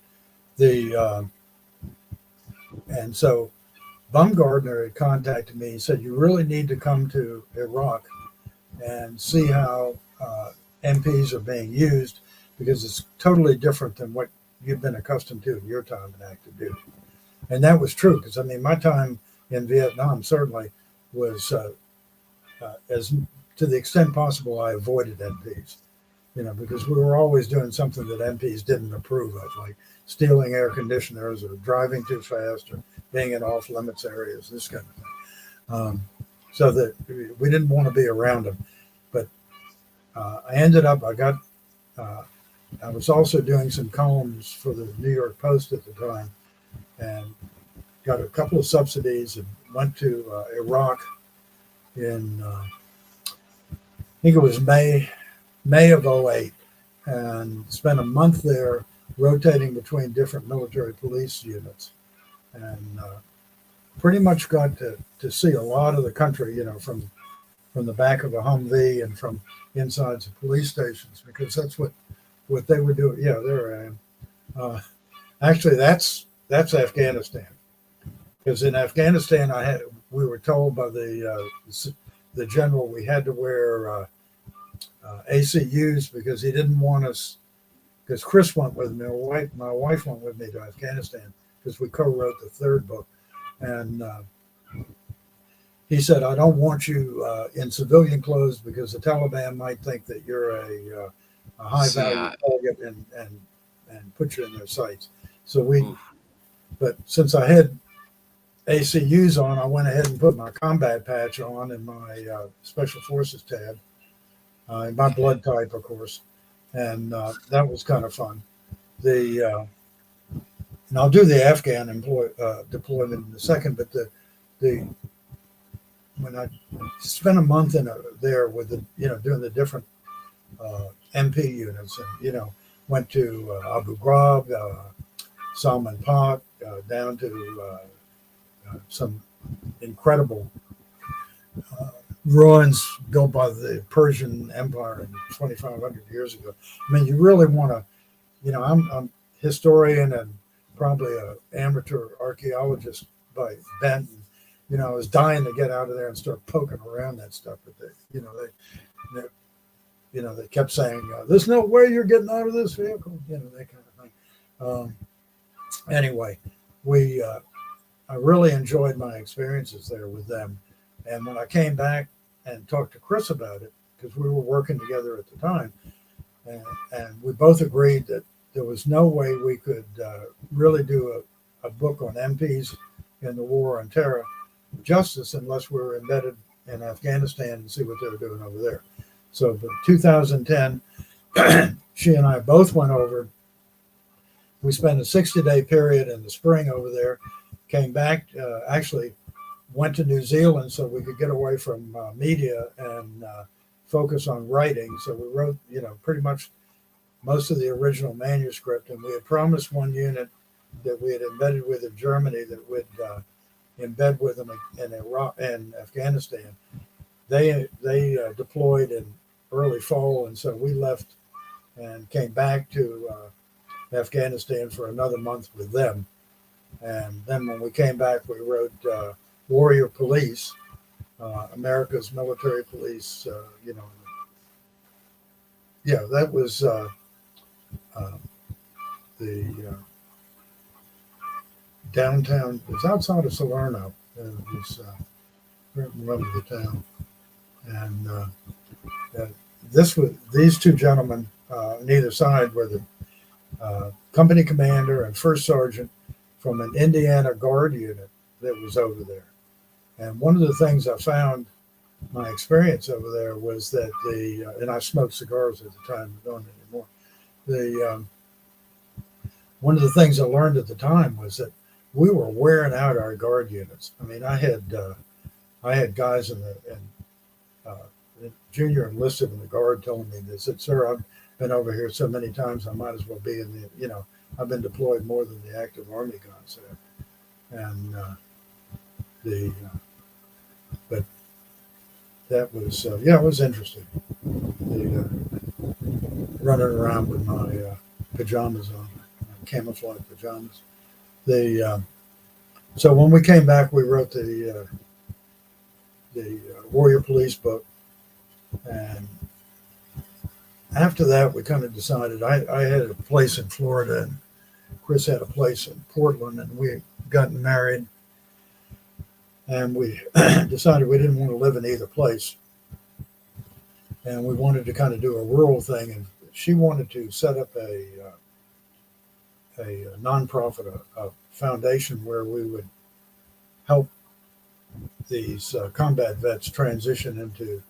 And so Baumgartner had contacted me. He said, you really need to come to Iraq and see how MPs are being used, because it's totally different than what you've been accustomed to in your time in active duty. And that was true, because my time in Vietnam certainly was as to the extent possible, I avoided MPs, because we were always doing something that MPs didn't approve of, like stealing air conditioners or driving too fast or being in off limits areas, this kind of thing. So that we didn't want to be around them. But I was also doing some columns for the New York Post at the time, and got a couple of subsidies and went to Iraq in, I think it was May of 2008, and spent a month there rotating between different military police units, and pretty much got to see a lot of the country, from the back of a Humvee and from inside some police stations, because that's what they were doing. Yeah, there I am. Actually, that's Afghanistan, because in Afghanistan we were told by the general we had to wear ACUs, because he didn't want us. Because Chris went with me, my wife went with me to Afghanistan, because we co-wrote the 3rd book. And he said, I don't want you in civilian clothes, because the Taliban might think that you're a high value target and put you in their sights. So but since I had ACUs on, I went ahead and put my combat patch on and my special forces tab, my blood type, of course. And that was kind of fun. And I'll do the Afghan deployment in a second, but when I spent a month there with doing the different MP units, and went to Abu Ghraib, Salman Pak, down to some incredible ruins built by the Persian Empire 2,500 years ago. You really want to, I'm a historian and probably an amateur archaeologist by bent. I was dying to get out of there and start poking around that stuff, but they kept saying, "There's no way you're getting out of this vehicle," that kind of thing. Anyway, I really enjoyed my experiences there with them. And when I came back and talked to Chris about it, because we were working together at the time, and we both agreed that there was no way we could really do a book on MPs in the war on terror justice unless we were embedded in Afghanistan and see what they were doing over there. So in 2010, she and I both went over. We spent a 60-day period in the spring over there, came back, actually went to New Zealand so we could get away from media and focus on writing. So we wrote, pretty much most of the original manuscript, and we had promised one unit that we had embedded with in Germany that would embed with them in Iraq and Afghanistan. They deployed in early fall, and so we left and came back to Afghanistan for another month with them. And then when we came back, we wrote Warrior Police, America's Military Police. That was the downtown. It was outside of Salerno. It was I don't remember the town. And these two gentlemen on either side were the company commander and first sergeant from an Indiana Guard unit that was over there. And one of the things I found, my experience over there, was that and I smoked cigars at the time, I don't anymore. One of the things I learned at the time was that we were wearing out our Guard units. I mean, I had guys in the junior enlisted in the Guard telling me this. Said, "Sir, I've been over here so many times, I might as well be in the, I've been deployed more than the active Army guys have." And but that was, it was interesting. Running around with my pajamas on, camouflage pajamas. So when we came back, we wrote the Warrior Police book. And after that, we kind of decided, I had a place in Florida and Chris had a place in Portland, and we had gotten married, and we decided we didn't want to live in either place. And we wanted to kind of do a rural thing. And she wanted to set up a nonprofit, a foundation where we would help these combat vets transition into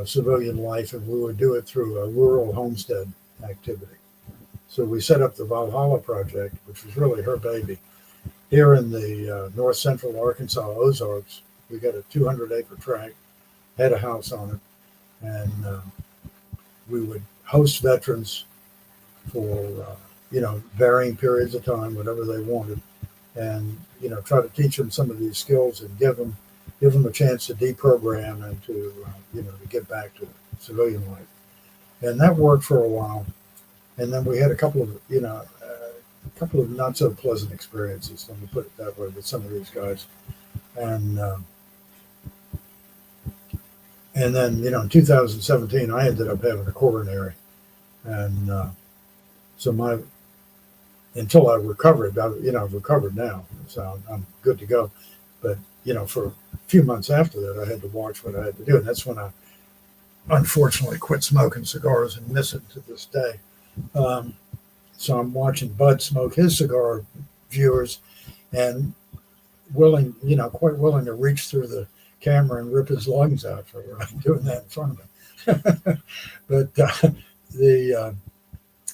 civilian life, and we would do it through a rural homestead activity. So we set up the Valhalla Project, which was really her baby. Here in the north central Arkansas Ozarks, we got a 200-acre tract, had a house on it, and we would host veterans for varying periods of time, whatever they wanted, and try to teach them some of these skills and give them a chance to deprogram and to to get back to civilian life. And that worked for a while. And then we had a couple of not so pleasant experiences, let me put it that way, with some of these guys. And then in 2017 I ended up having a coronary, and so until I recovered, I've recovered now, so I'm good to go. But for a few months after that, I had to watch what I had to do, and that's when I unfortunately quit smoking cigars and miss it to this day. So I'm watching Bud smoke his cigar, viewers, and quite willing to reach through the camera and rip his lungs out for doing that in front of him. But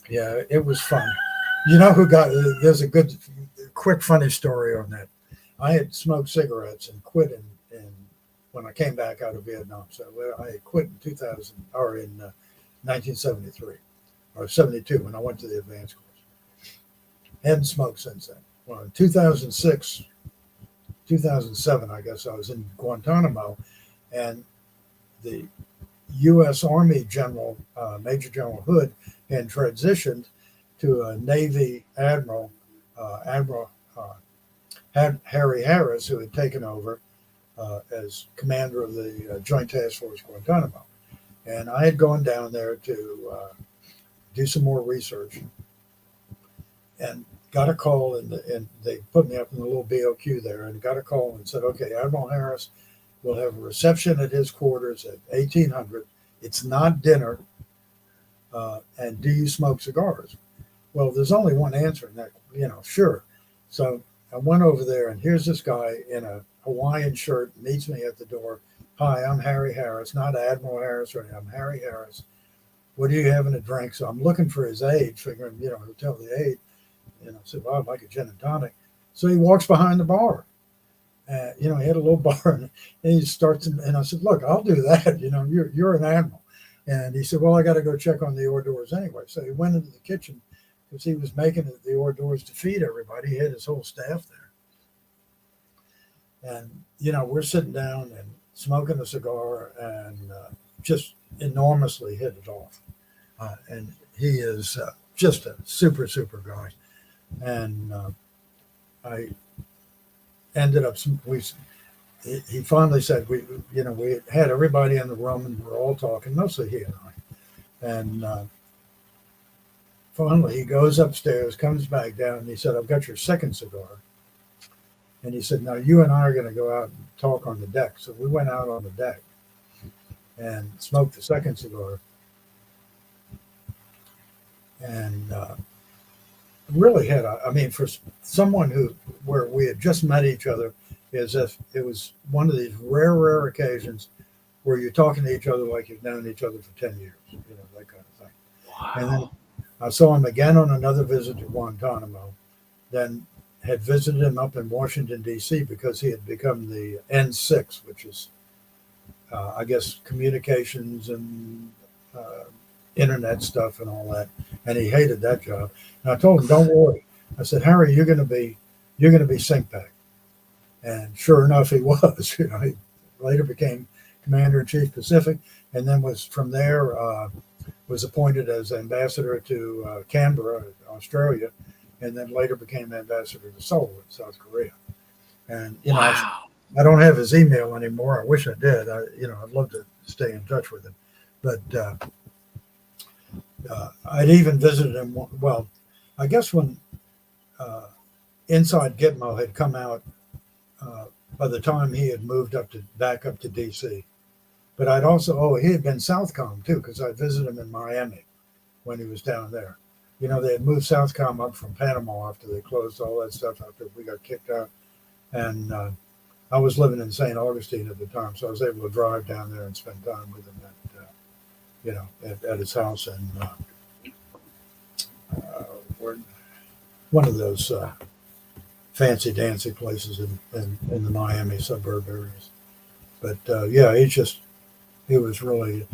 it was fun. There's a good, quick, funny story on that. I had smoked cigarettes and quit in when I came back out of Vietnam. So I had quit in 1973 or 72 when I went to the advanced course. Hadn't smoked since then. Well, in 2006, 2007, I guess, I was in Guantanamo, and the U.S. Army General, Major General Hood, had transitioned to a Navy Admiral, Harry Harris, who had taken over as commander of the Joint Task Force Guantanamo. And I had gone down there to do some more research, and got a call, and they put me up in the little BOQ there, and got a call and said, "Okay, Admiral Harris will have a reception at his quarters at 1800. It's not dinner. And do you smoke cigars?" Well, there's only one answer in that, sure. So I went over there, and here's this guy in a Hawaiian shirt, meets me at the door. "Hi, I'm Harry Harris, not Admiral Harris, or anything. I'm Harry Harris. What are you having to drink?" So I'm looking for his aide, figuring, he'll tell the aide. I said, "Well, I'd like a gin and tonic." So he walks behind the bar. He had a little bar, and he starts, and I said, "Look, I'll do that. You're an admiral." And he said, well, I got to go check on the hors d'oeuvres anyway. So he went into the kitchen because he was making the hors d'oeuvres to feed everybody. He had his whole staff there. And, we're sitting down and smoking a cigar and just enormously hit it off. And he is just a super, super guy. And I ended up, he finally said, we had everybody in the room and we're all talking, mostly he and I. And finally he goes upstairs, comes back down, and he said, I've got your second cigar. And he said, now you and I are going to go out and talk on the deck. So we went out on the deck and smoked the second cigar. And really had, for someone where we had just met each other, as if it was one of these rare occasions where you're talking to each other like you've known each other for 10 years, that kind of thing. Wow. And then I saw him again on another visit to Guantanamo, then had visited him up in Washington, D.C. because he had become the N6, which is, I guess, communications and internet stuff and all that. And he hated that job. And I told him, don't worry. I said, Harry, you're going to be SINCPAC. And sure enough, he was. He later became Commander-in-Chief Pacific, and then was from there was appointed as ambassador to Canberra, Australia, and then later became ambassador to Seoul in South Korea. And wow. I don't have his email anymore. I wish I did. I'd love to stay in touch with him, but I'd even visited him. Well, I guess when Inside Gitmo had come out. By the time he had moved back up to DC. But I'd also, he had been Southcom too, because I visited him in Miami when he was down there. They had moved Southcom up from Panama after they closed all that stuff after we got kicked out. And I was living in St. Augustine at the time, so I was able to drive down there and spend time with him at his house and one of those fancy dancy places in the Miami suburb areas. But he was really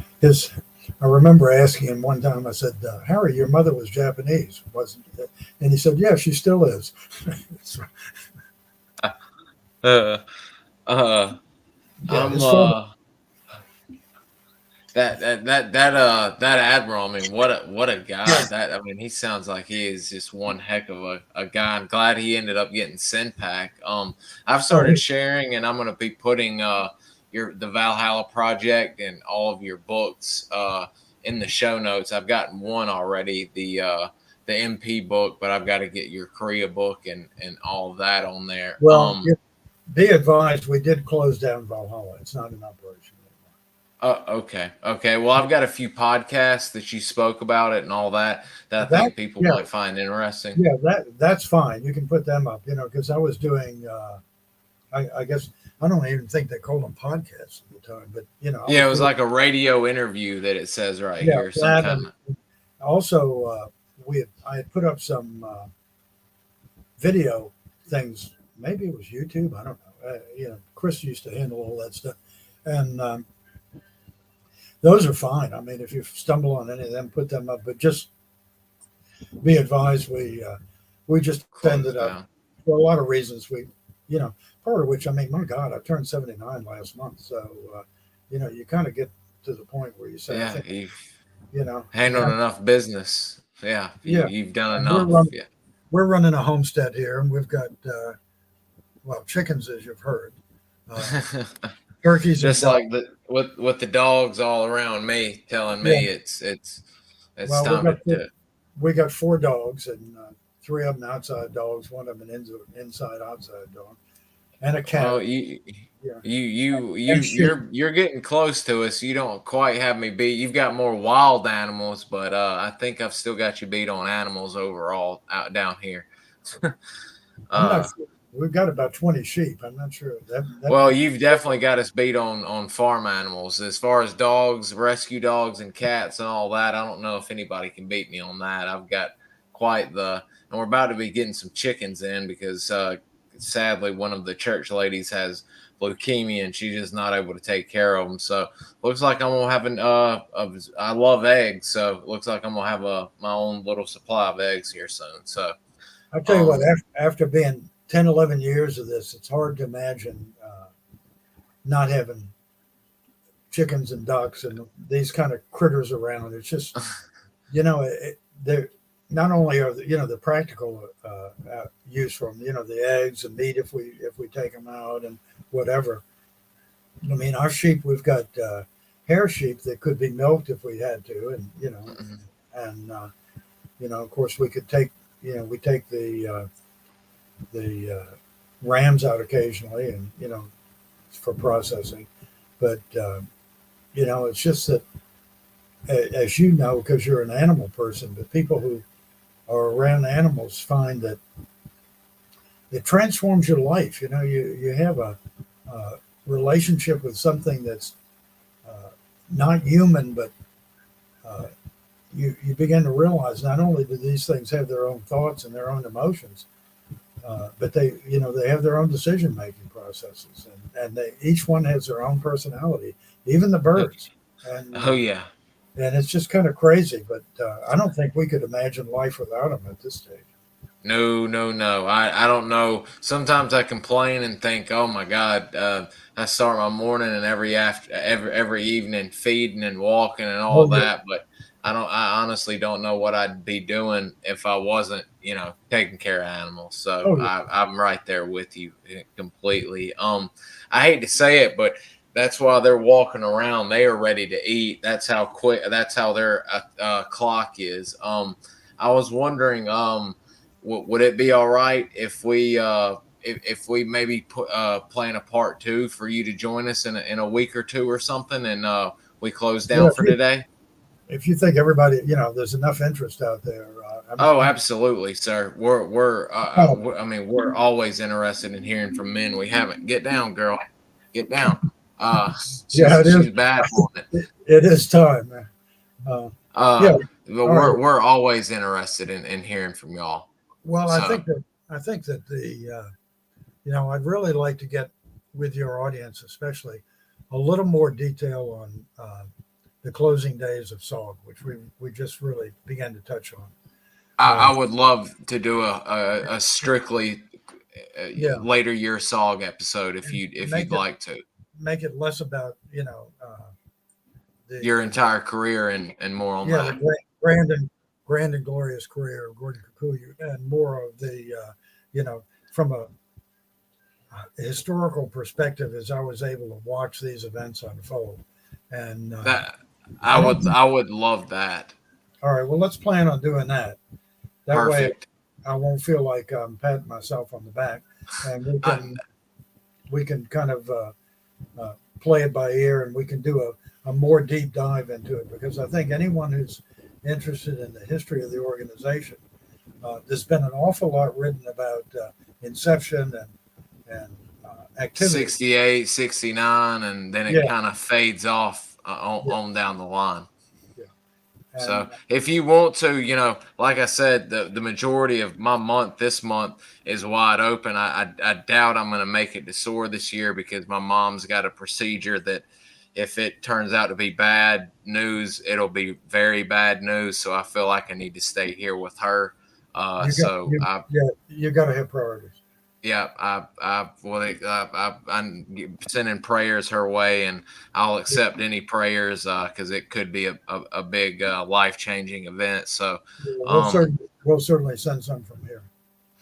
I remember asking him one time, I said, Harry, your mother was Japanese, wasn't it? And he said, yeah, she still is. That admiral, what a guy. He sounds like he is just one heck of a guy. I'm glad he ended up getting SINCPAC. I've started sharing, and I'm going to be putting the Valhalla Project and all of your books in the show notes. I've gotten one already, the MP book, but I've got to get your Korea book and all of that on there. Well, be advised, we did close down Valhalla. It's not in operation. Okay. Well, I've got a few podcasts that you spoke about it and all that I think people might find interesting. Yeah, that's fine. You can put them up, because I was doing, I guess, I don't even think they called them podcasts at the time, but, Yeah, it was like a radio interview that it says right here. Also, I had put up some video things. Maybe it was YouTube. I don't know. Chris used to handle all that stuff. And, those are fine. If you stumble on any of them, put them up. But just be advised, we just ended up for a lot of reasons. Part of which, my God, I turned 79 last month. So, you kind of get to the point where you say, you've handled enough business. You've done enough. We're running a homestead here, and we've got chickens, as you've heard. Turkeys, just like with the dogs all around me telling me it's time to. We got 4 dogs, and 3 of them outside dogs, 1 of them an inside outside dog, and a cat. Oh, you're getting close to us. You don't quite have me beat. You've got more wild animals, but I think I've still got you beat on animals overall out down here. I'm not sure. We've got about 20 sheep. I'm not sure. Well, you've definitely got us beat on farm animals. As far as dogs, rescue dogs, and cats and all that, I don't know if anybody can beat me on that. I've got and we're about to be getting some chickens in because sadly one of the church ladies has leukemia and she's just not able to take care of them. So looks like I'm gonna have I love eggs, so looks like I'm gonna have my own little supply of eggs here soon. So I'll tell you what, after being 10, 11 years of this, it's hard to imagine not having chickens and ducks and these kind of critters around. It's just, they're not only are the practical use from the eggs and meat if we take them out and whatever. I mean, our sheep, we've got hair sheep that could be milked if we had to, and of course we could take we take the rams out occasionally, and for processing, but it's just that, as because you're an animal person, but people who are around animals find that it transforms your life. You have a relationship with something that's not human, but you begin to realize not only do these things have their own thoughts and their own emotions, but they have their own decision making processes, and each one has their own personality, even the birds. And and it's just kind of crazy, but I don't think we could imagine life without them at this stage. No. I don't know. Sometimes I complain and think, oh my God, I start my morning and every evening feeding and walking and all that, but I honestly don't know what I'd be doing if I wasn't, taking care of animals. So I'm right there with you completely. I hate to say it, but that's why they're walking around. They are ready to eat. That's how quick. That's how their clock is. I was wondering, would it be all right if we maybe plan a part 2 for you to join us in a week or two or something, and we close down for today? If you think everybody, there's enough interest out there. Absolutely, sir. I mean, we're always interested in hearing from men we haven't. Get down, girl. Get down. She's bad on it. It is time, man. But we're always interested in hearing from y'all. Well, I think that the I'd really like to get with your audience, especially a little more detail on the closing days of SOG, which we just really began to touch on. I would love to do a strictly later year SOG episode if you'd like to make it less about your entire career and more on that. The grand and glorious career of Gordon Cucullu, and more of the from a historical perspective as I was able to watch these events unfold. And I would love that. All right, well, let's plan on doing that. That Perfect. way I won't feel like I'm patting myself on the back, and we can kind of play it by ear, and we can do a more deep dive into it, because I think anyone who's interested in the history of the organization, there's been an awful lot written about inception and activity. 68, 69, and then it kind of fades off on down the line. So if you want to, like I said, the majority of my month this month is wide open. I doubt I'm going to make it to SOAR this year, because my mom's got a procedure that if it turns out to be bad news, it'll be very bad news. So I feel like I need to stay here with her. You got to have priorities. Yeah, I'm sending prayers her way, and I'll accept any prayers because it could be a big life-changing event. So we'll certainly send some from here.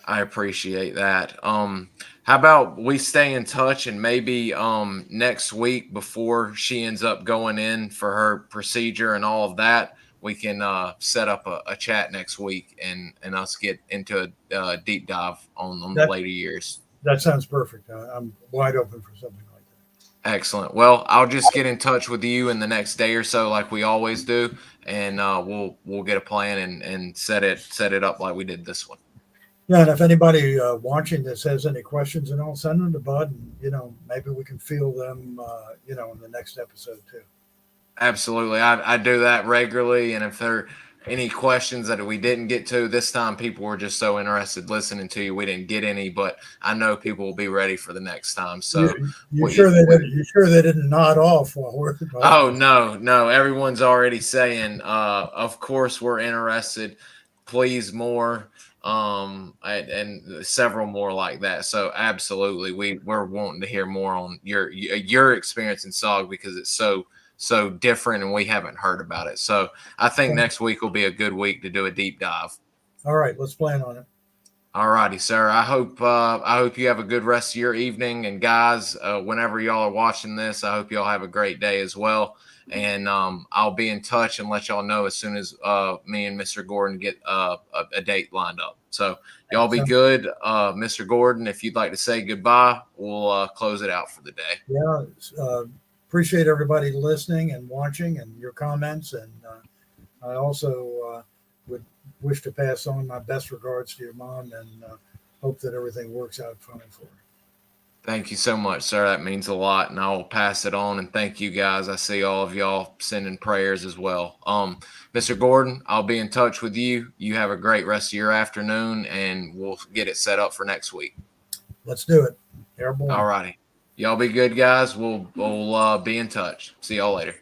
I appreciate that. How about we stay in touch, and maybe next week before she ends up going in for her procedure and all of that, we can set up a chat next week and us get into a deep dive on the later years. That sounds perfect. I'm wide open for something like that. Excellent. Well, I'll just get in touch with you in the next day or so, like we always do, and we'll get a plan and set it up like we did this one. Yeah, and if anybody watching this has any questions, and I'll send them to Bud, and maybe we can field them, in the next episode too. Absolutely. I do that regularly. And if they're any questions that we didn't get to this time. People were just so interested listening to you. We didn't get any, but I know people will be ready for the next time. So you sure they didn't nod off while we're talking? Oh, no. Everyone's already saying, of course we're interested. Please more. And several more like that. So absolutely, we're wanting to hear more on your experience in SOG, because it's so different and we haven't heard about it. So I think next week will be a good week to do a deep dive. All right, let's plan on it. All righty, sir. I hope you have a good rest of your evening. And guys, whenever y'all are watching this, I hope y'all have a great day as well. And I'll be in touch and let y'all know as soon as me and Mr. Gordon get a date lined up. So y'all be good. Mr. Gordon, if you'd like to say goodbye, we'll close it out for the day. Yeah, appreciate everybody listening and watching and your comments. And I also would wish to pass on my best regards to your mom, and hope that everything works out fine for her. Thank you so much, sir. That means a lot, and I will pass it on. And thank you, guys. I see all of y'all sending prayers as well. Mr. Gordon, I'll be in touch with you. You have a great rest of your afternoon, and we'll get it set up for next week. Let's do it. Airborne. All righty. Y'all be good, guys. We'll be in touch. See y'all later.